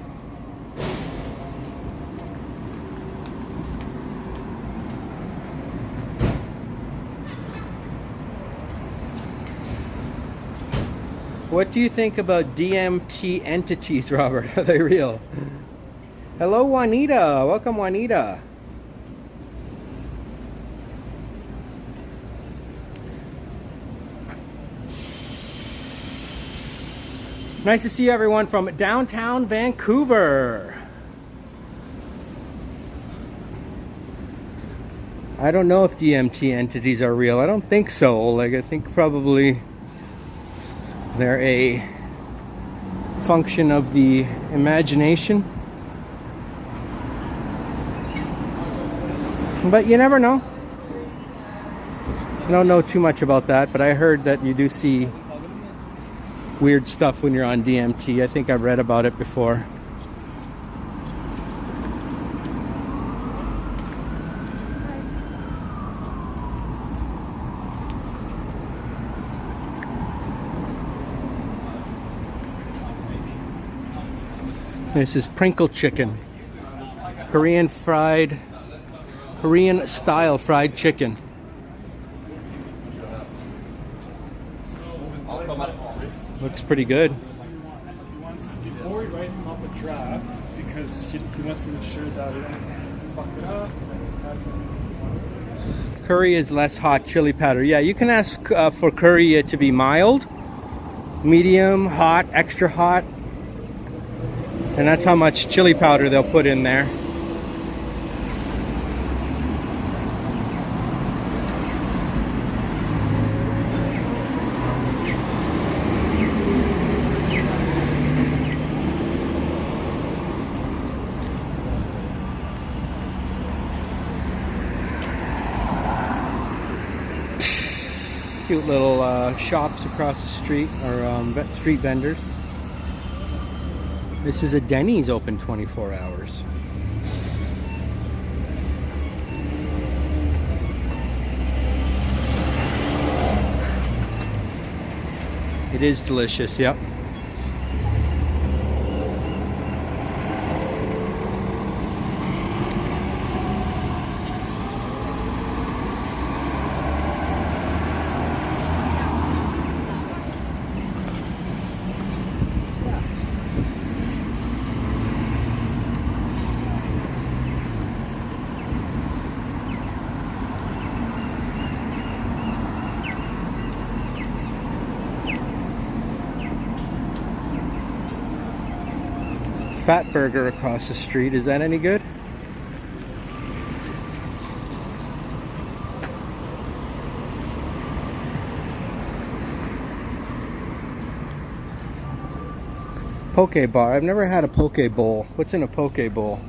What do you think about DMT entities, Robert? Are they real? Hello, Juanita. Welcome, Juanita. Nice to see everyone from downtown Vancouver. I don't know if DMT entities are real. I don't think so. Like, I think probably they're a function of the imagination. But you never know. I don't know too much about that, but I heard that you do see weird stuff when you're on DMT. I think I've read about it before. This is Prinkle chicken. Korean style fried chicken. Looks pretty good. Before we write him up a draft, because he wants to make sure that we don't fuck it up. Curry is less hot chili powder. Yeah, you can ask for curry to be mild, medium, hot, extra hot. And that's how much chili powder they'll put in there. Cute little shops across the street, or street vendors. This is a Denny's open 24 hours. It is delicious, yep. Fat Burger across the street. Is that any good? Poke bar. I've never had a poke bowl. What's in a poke bowl?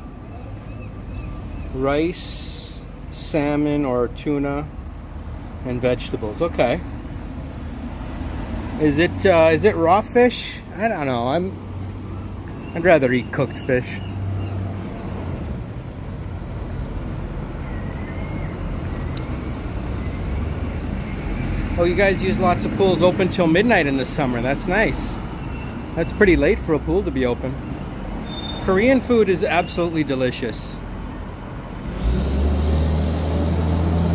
Rice, salmon or tuna, and vegetables. Okay. Is it raw fish? I don't know. I'd rather eat cooked fish. Oh, you guys use lots of pools open till midnight in the summer. That's nice. That's pretty late for a pool to be open. Korean food is absolutely delicious.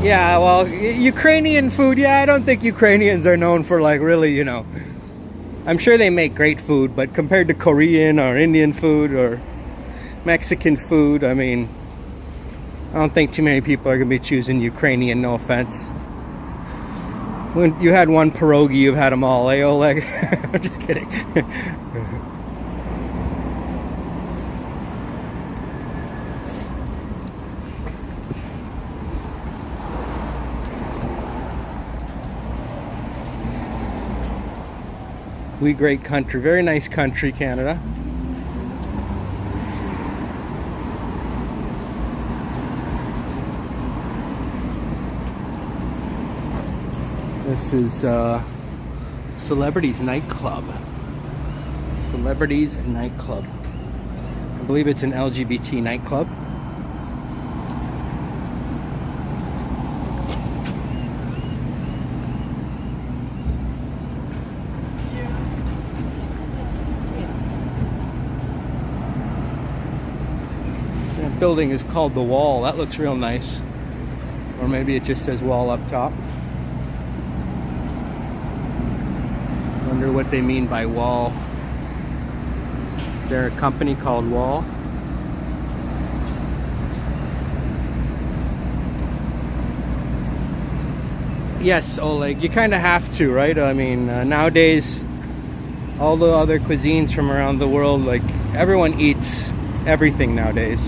Yeah, well, Ukrainian food, yeah, I don't think Ukrainians are known for, like, really, you know. I'm sure they make great food, but compared to Korean or Indian food or Mexican food, I mean, I don't think too many people are going to be choosing Ukrainian, no offense. When you had one pierogi, you've had them all, eh, Oleg? I'm just kidding. We great country, very nice country, Canada. This is Celebrities Nightclub. Celebrities Nightclub. I believe it's an LGBT nightclub. building is called the Wall. That looks real nice. Or maybe it just says Wall up top. Wonder what they mean by Wall. Is there a company called Wall? Yes, Oleg, you kind of have to, right? I mean, nowadays, all the other cuisines from around the world, like, everyone eats everything nowadays.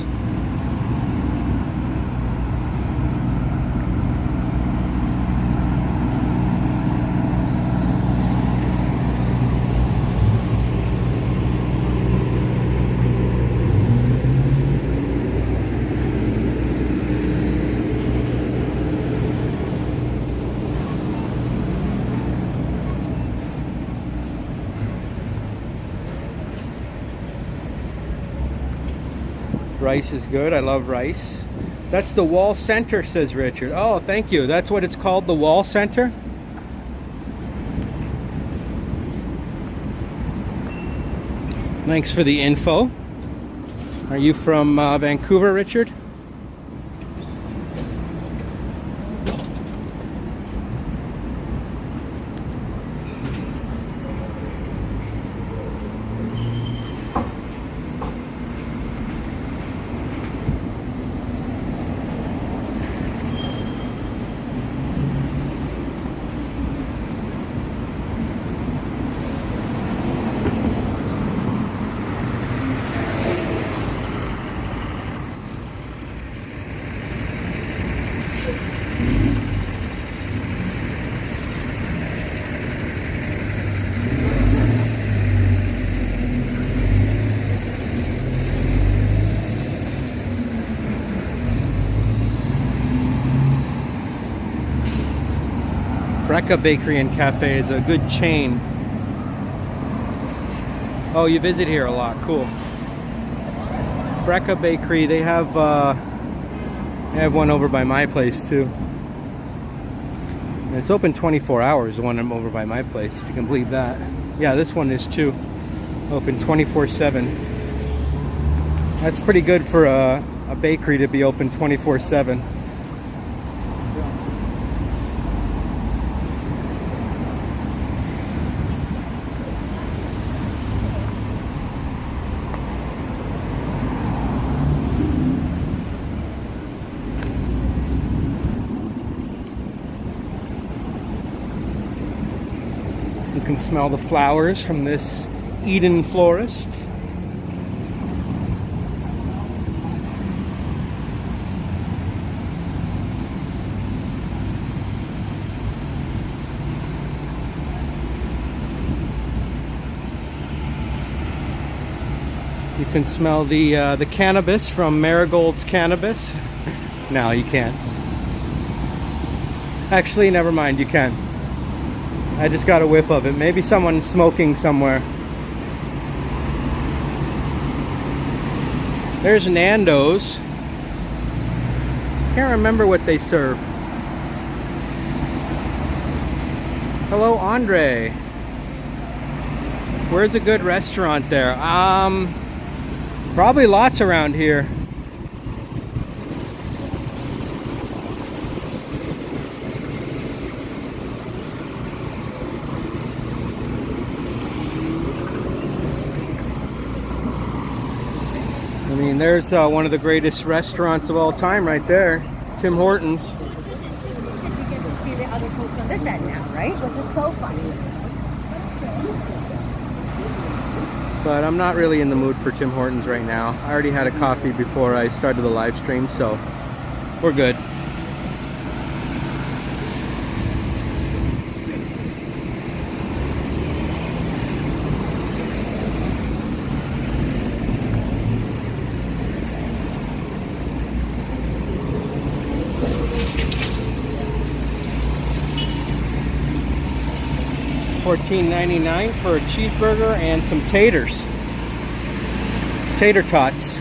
Rice is good. I love rice. That's the Wall Center, says Richard. Oh, thank you. That's what it's called, the Wall Center? Thanks for the info. Are you from Vancouver, Richard? Brecca Bakery and Cafe is a good chain. Oh, you visit here a lot. Cool. Brecca Bakery, they have one over by my place too. And it's open 24 hours, the one I'm over by my place, if you can believe that. Yeah, this one is too. Open 24/7. That's pretty good for a bakery to be open 24/7. You can smell the flowers from this Eden florist. You can smell the cannabis from Marigold's Cannabis. No, you can't. Actually, never mind, you can. I just got a whiff of it. Maybe someone's smoking somewhere. There's Nando's. Can't remember what they serve. Hello, Andre. Where's a good restaurant there? Probably lots around here. I mean, there's one of the greatest restaurants of all time right there, Tim Hortons. You get to see the other folks on this end now, right? Which is so funny. But I'm not really in the mood for Tim Hortons right now. I already had a coffee before I started the live stream, so we're good. $14.99 for a cheeseburger and some taters. Tater tots.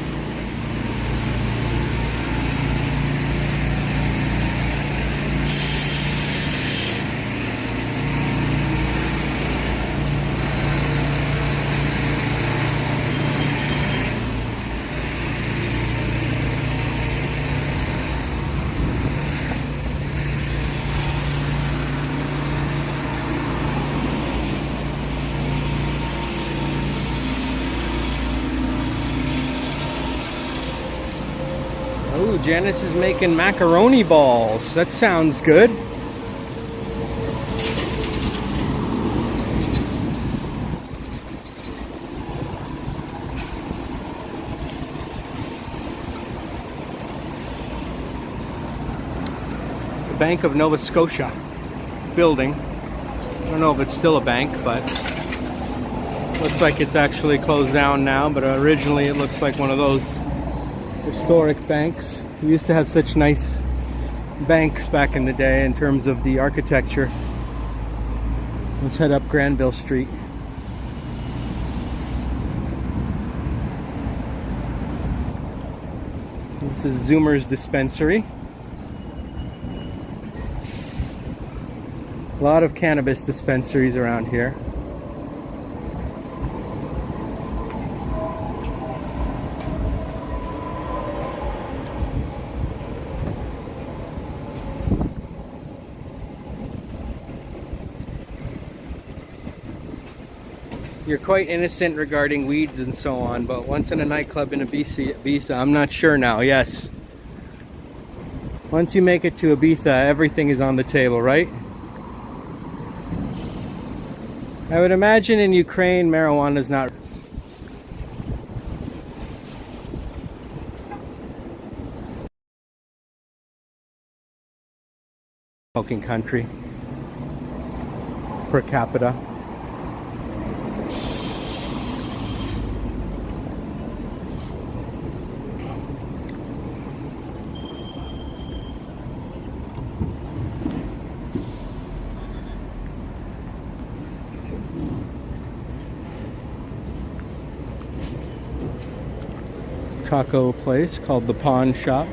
Janice is making macaroni balls. That sounds good. The Bank of Nova Scotia building. I don't know if it's still a bank, but looks like it's actually closed down now, but originally it looks like one of those historic banks. We used to have such nice banks back in the day in terms of the architecture. Let's head up Granville Street. This is Zoomer's Dispensary. A lot of cannabis dispensaries around here. You're quite innocent regarding weeds and so on, but once in a nightclub in Ibiza, I'm not sure now, yes. Once you make it to Ibiza, everything is on the table, right? I would imagine in Ukraine, marijuana is not... smoking country per capita. Taco place called the Pawn Shop.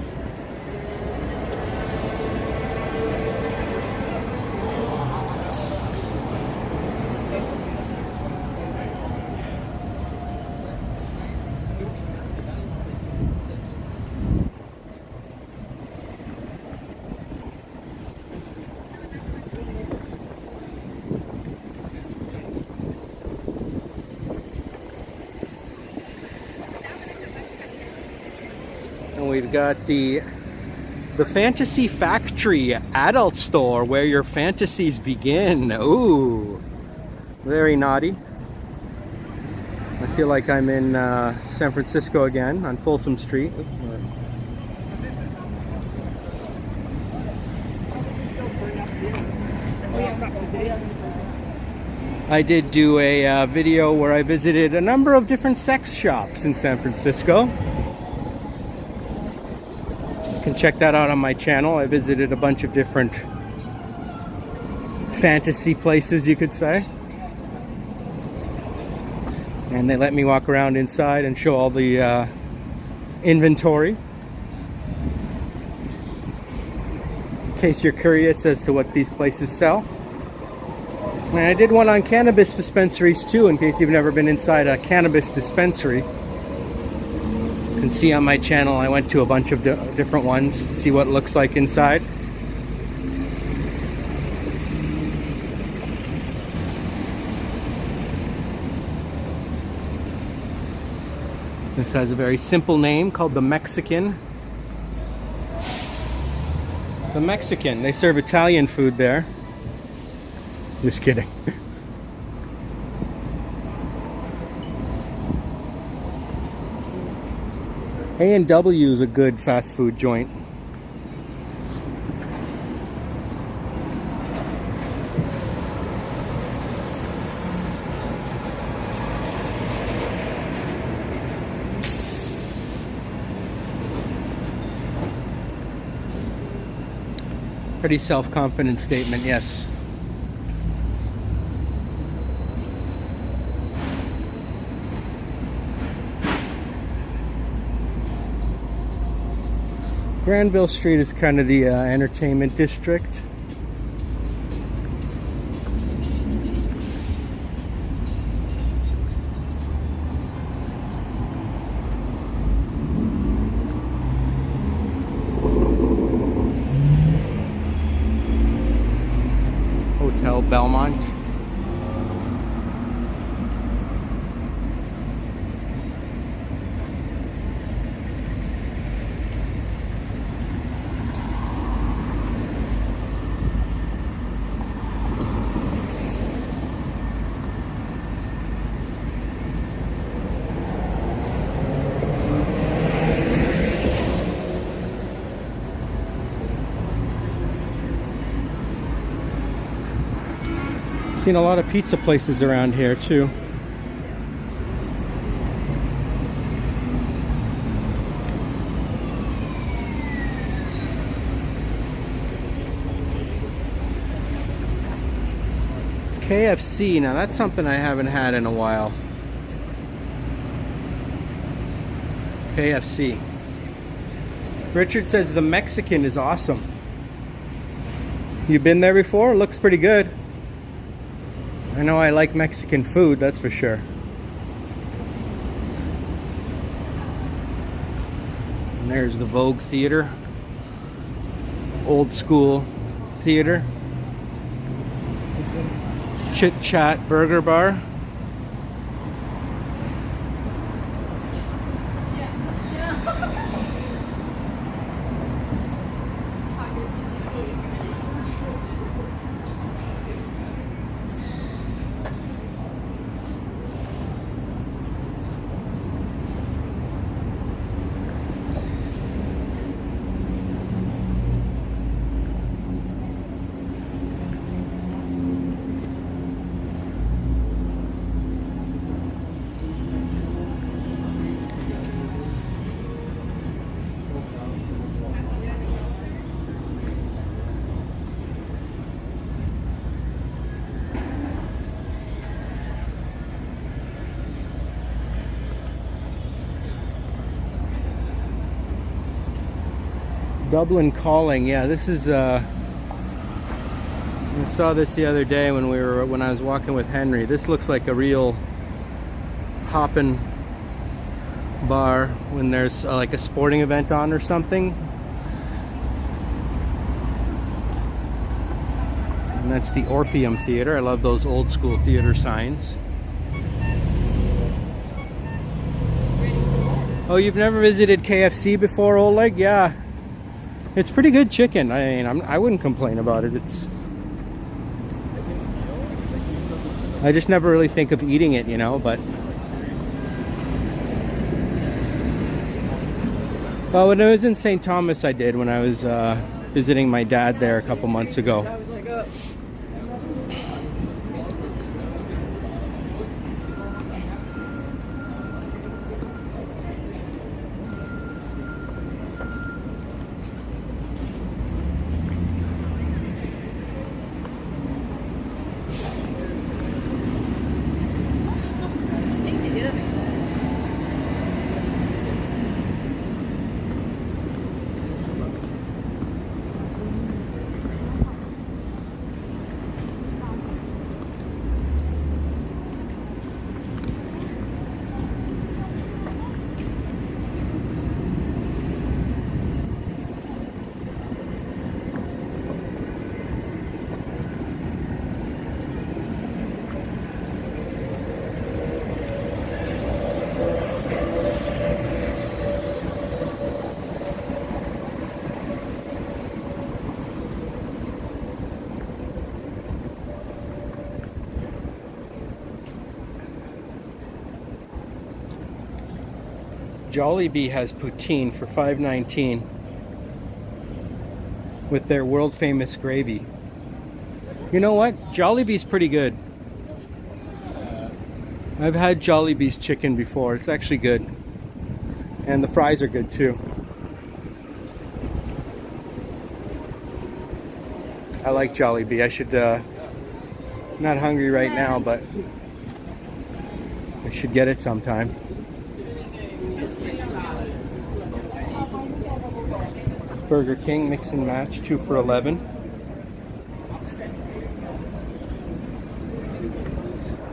And we've got the Fantasy Factory adult store where your fantasies begin. Ooh, very naughty. I feel like I'm in San Francisco again on Folsom Street. I did do a video where I visited a number of different sex shops in San Francisco. You can check that out on my channel. I visited a bunch of different fantasy places, you could say. And they let me walk around inside and show all the inventory. In case you're curious as to what these places sell. And I did one on cannabis dispensaries too, in case you've never been inside a cannabis dispensary. You can see on my channel I went to a bunch of different ones to see what it looks like inside. This has a very simple name called the Mexican. The Mexican. They serve Italian food there. Just kidding. A&W is a good fast food joint. Pretty self-confident statement, yes. Granville Street is kind of the entertainment district. Hotel Belmont. Seen a lot of pizza places around here too. KFC, now that's something I haven't had in a while. KFC. Richard says the Mexican is awesome. You been there before? Looks pretty good. I know I like Mexican food, that's for sure. And there's the Vogue Theater. Old school theater. Chit Chat Burger Bar. Dublin Calling, yeah, this is I saw this the other day when I was walking with Henry. This looks like a real hoppin' bar when there's like a sporting event on or something. And that's the Orpheum Theater. I love those old school theater signs. Oh, you've never visited KFC before, Oleg? Yeah. It's pretty good chicken. I mean, I wouldn't complain about it. I just never really think of eating it, you know, but... Well, when I was in St. Thomas, I did when I was visiting my dad there a couple months ago. Jollibee has poutine for $5.19 with their world famous gravy. You know what? Jollibee's pretty good. I've had Jollibee's chicken before. It's actually good. And the fries are good too. I like Jollibee. I should, not hungry right now, but I should get it sometime. Burger King mix and match, 2 for $11.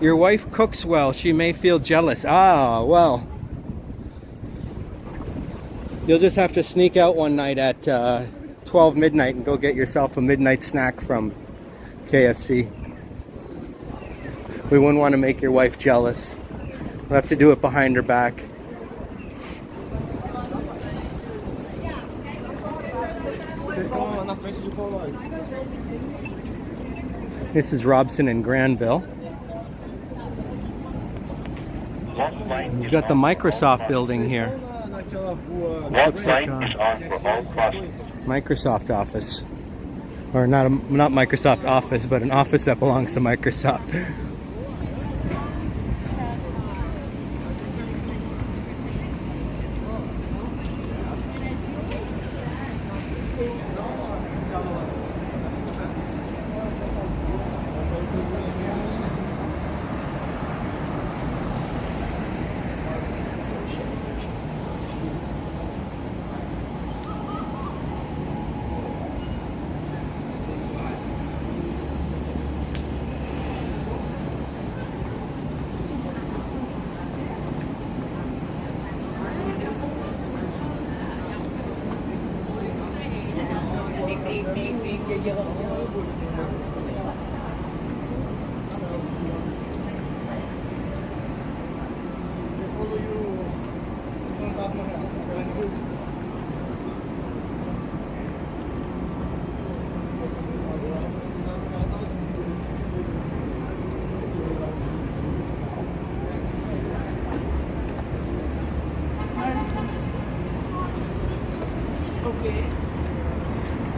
Your wife cooks well. She may feel jealous. Ah, well. You'll just have to sneak out one night at 12 midnight and go get yourself a midnight snack from KFC. We wouldn't want to make your wife jealous. We'll have to do it behind her back. This is Robson and Granville. You've got the Microsoft building here. Looks like a Microsoft office. Or not Microsoft Office, but an office that belongs to Microsoft.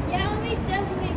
Yeah, we definitely.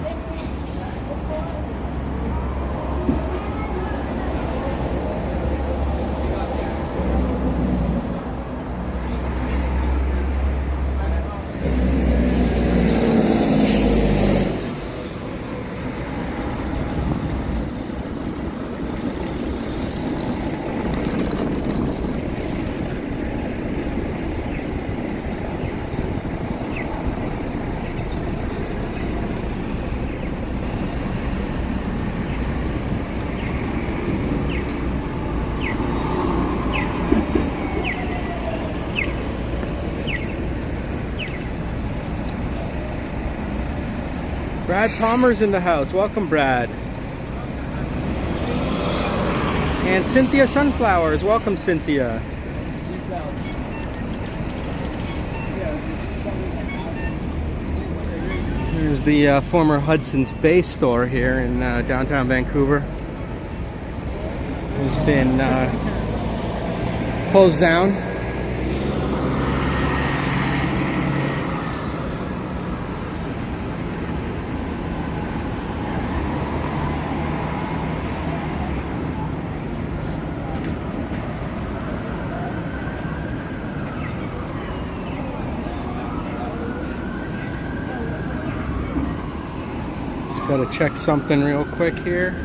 Brad Palmer's in the house. Welcome, Brad. And Cynthia Sunflowers. Welcome, Cynthia. Here's the former Hudson's Bay store here in downtown Vancouver. It's been closed down. Gotta check something real quick here.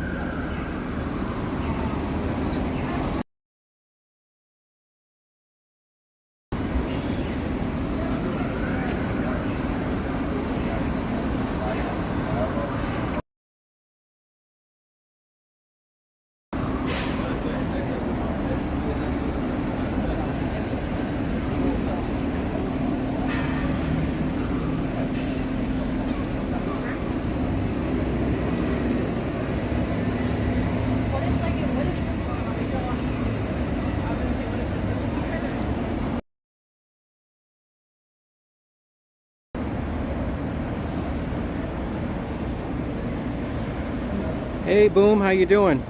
Hey, Boom, how you doing?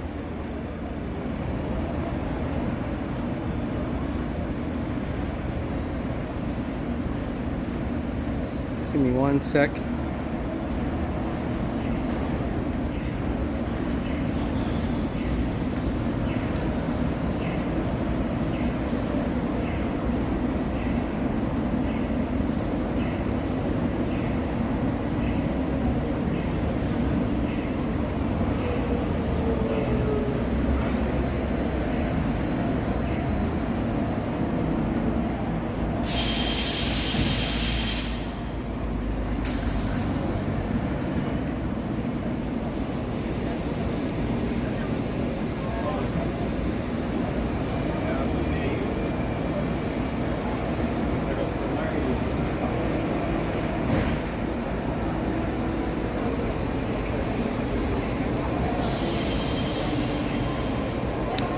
Just give me one sec.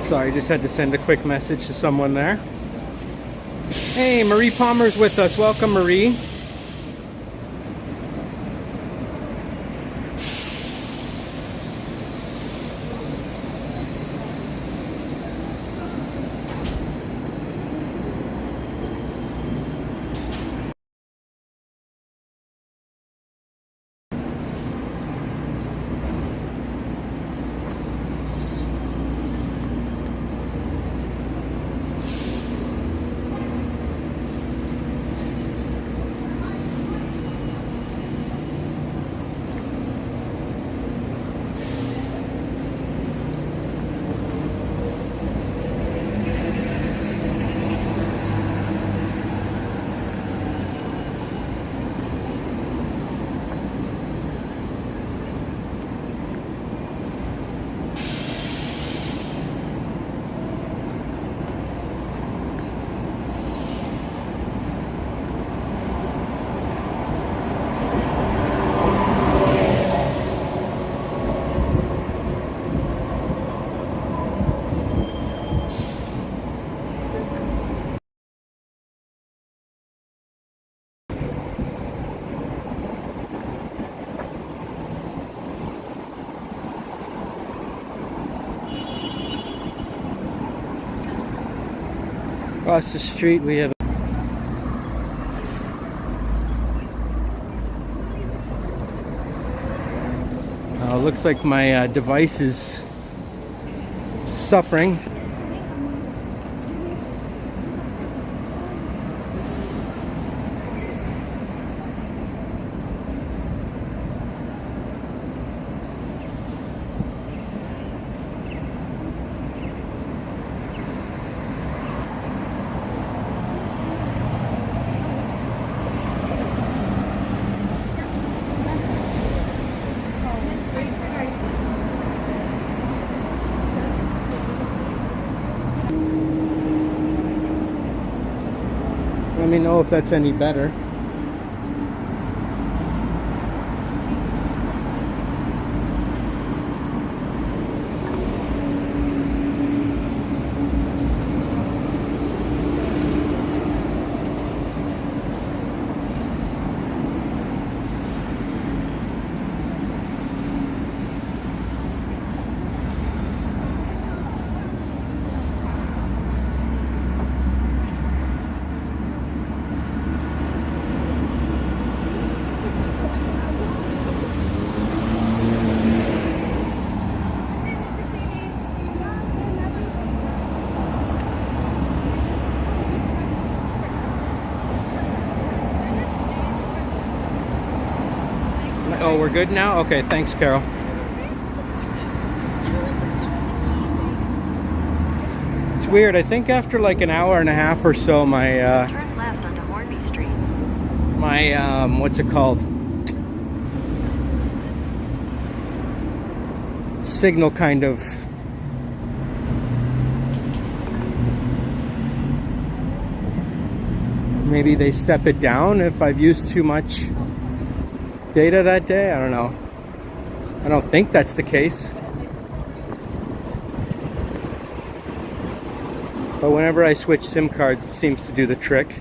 Sorry, just had to send a quick message to someone there. Hey, Marie Palmer's with us. Welcome, Marie. Across the street we have looks like my device is suffering. Let me know if that's any better. Oh, we're good now? Okay, thanks, Carol. It's weird. I think after like an hour and a half or so, my Turn left onto Hornby Street. my what's it called? Signal kind of maybe they step it down if I've used too much data that day. I don't know. I don't think that's the case. But whenever I switch SIM cards, it seems to do the trick.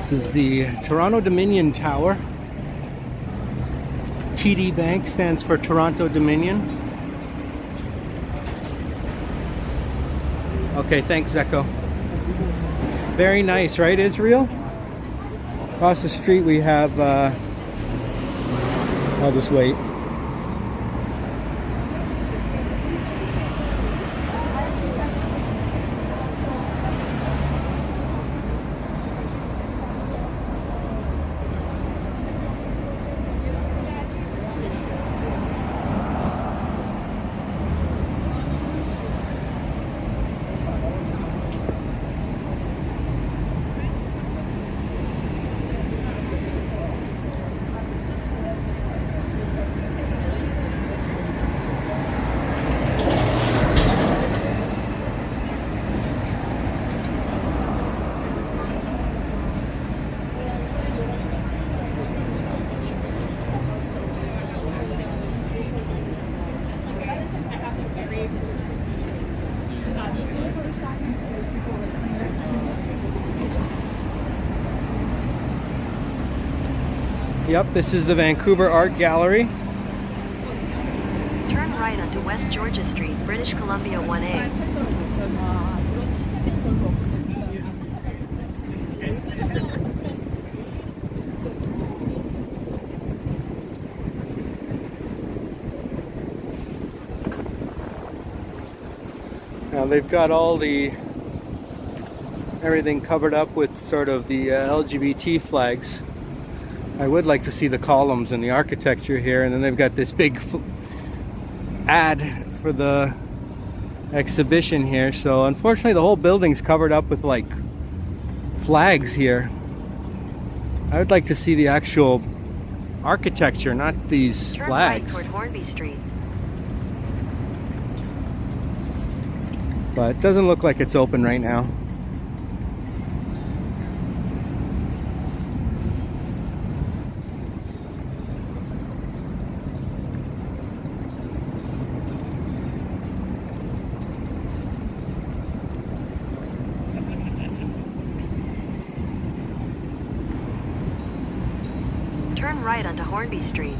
This is the Toronto Dominion Tower. TD Bank stands for Toronto Dominion. Okay, thanks, Echo. Very nice, right, Israel? Across the street we have, I'll just wait. Yep, this is the Vancouver Art Gallery. Turn right onto West Georgia Street, British Columbia 1A. Now they've got all the everything covered up with sort of the LGBT flags. I would like to see the columns and the architecture here, and then they've got this big ad for the exhibition here. So unfortunately the whole building's covered up with like flags here. I would like to see the actual architecture, not these Turn flags. right toward Hornby Street. but it doesn't look like it's open right now. Turn right onto Hornby Street.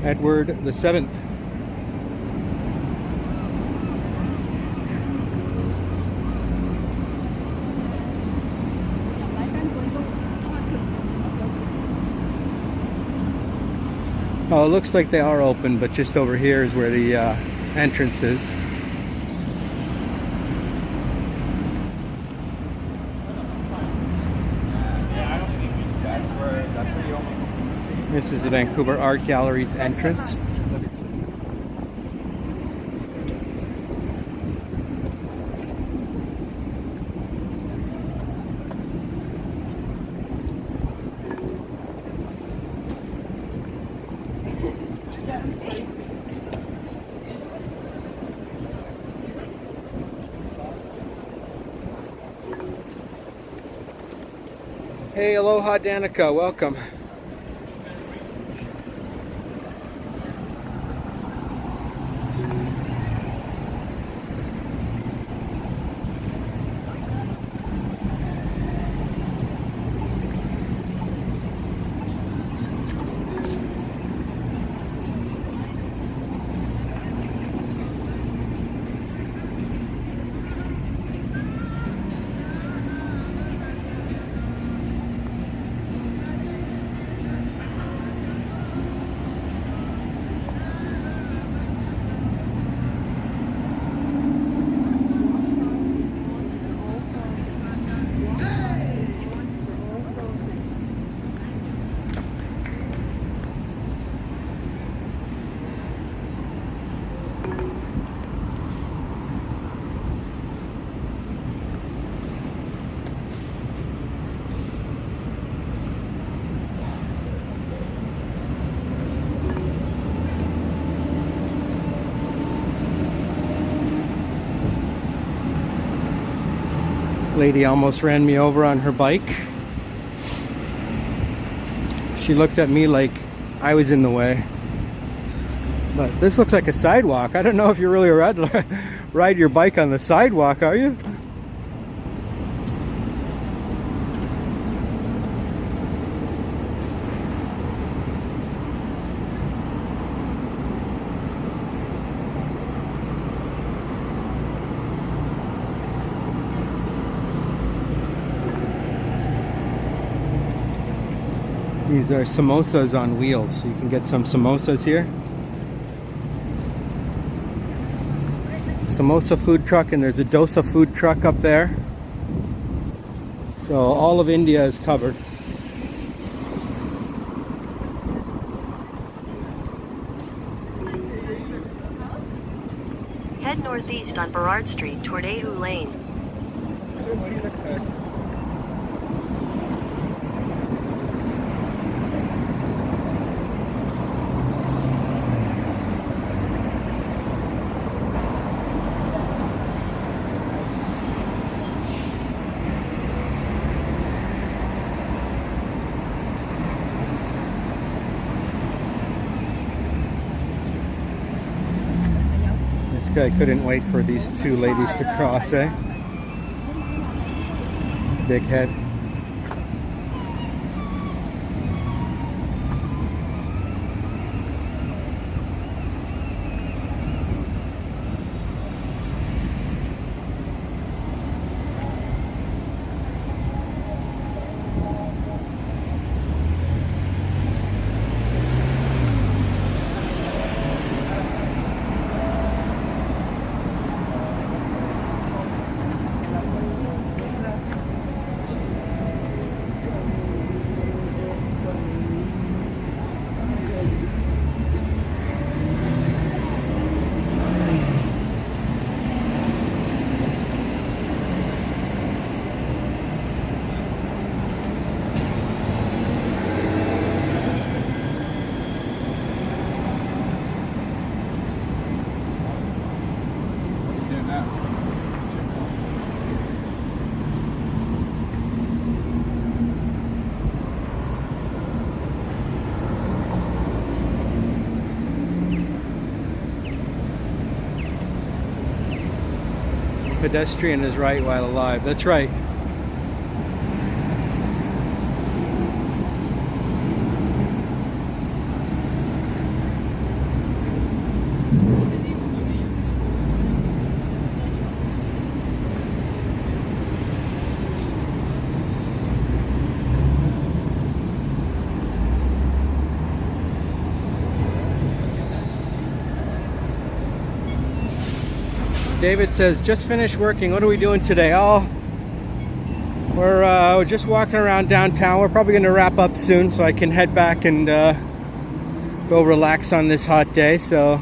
Edward the Seventh. Oh, it looks like they are open, but just over here is where the entrance is. This is the Vancouver Art Gallery's entrance. Hey, aloha Danica, welcome. Lady almost ran me over on her bike. She looked at me like I was in the way. But this looks like a sidewalk. I don't know if you're really ride your bike on the sidewalk, are you? These are samosas on wheels. So you can get some samosas here. Samosa food truck, and there's a dosa food truck up there. So all of India is covered. Head northeast on Burrard Street toward Ahu Lane. This guy couldn't wait for these two ladies to cross, eh? Big head. pedestrian is right while alive. That's right. David says, just finished working. What are we doing today? Oh, we're just walking around downtown. We're probably going to wrap up soon so I can head back and go relax on this hot day. So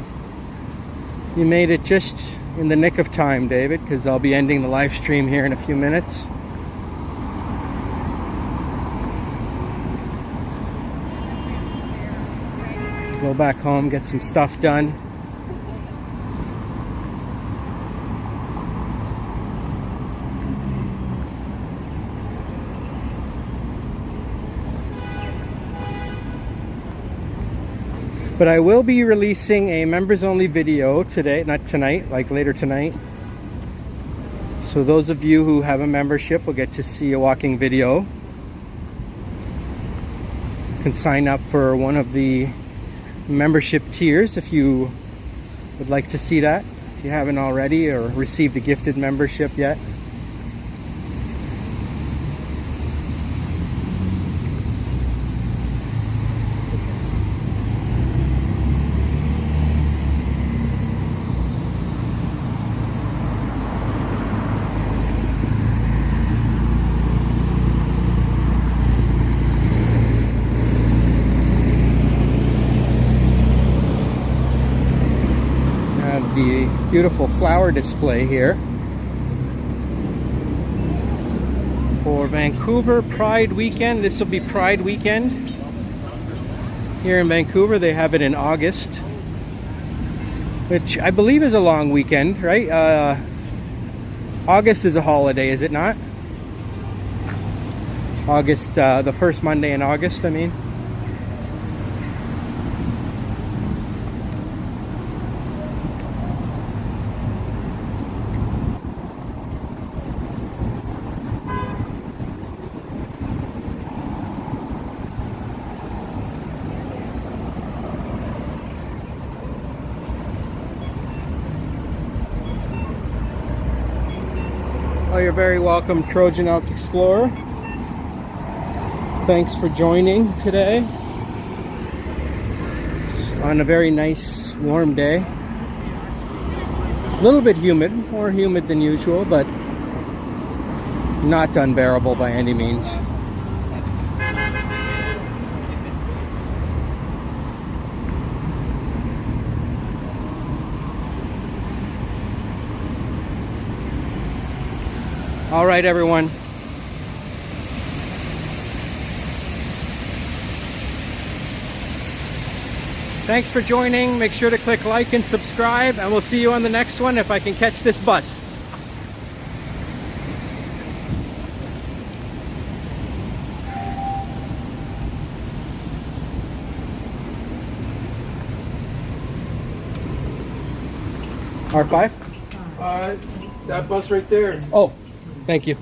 you made it just in the nick of time, David, because I'll be ending the live stream here in a few minutes. Go back home, get some stuff done. But I will be releasing a members only video today, not tonight, like later tonight. So those of you who have a membership will get to see a walking video. You can sign up for one of the membership tiers if you would like to see that, if you haven't already or received a gifted membership yet. The beautiful flower display here for Vancouver Pride Weekend. This will be Pride Weekend here in Vancouver. They have it in August, which I believe is a long weekend, right? August is a holiday, is it not? August, the first Monday in August, I mean. Oh, you're very welcome, Trojan Elk Explorer. Thanks for joining today. It's on a very nice, warm day. A little bit humid, more humid than usual, but not unbearable by any means. All right, everyone. Thanks for joining. Make sure to click like and subscribe, and we'll see you on the next one if I can catch this bus. R5? That bus right there. Oh, thank you.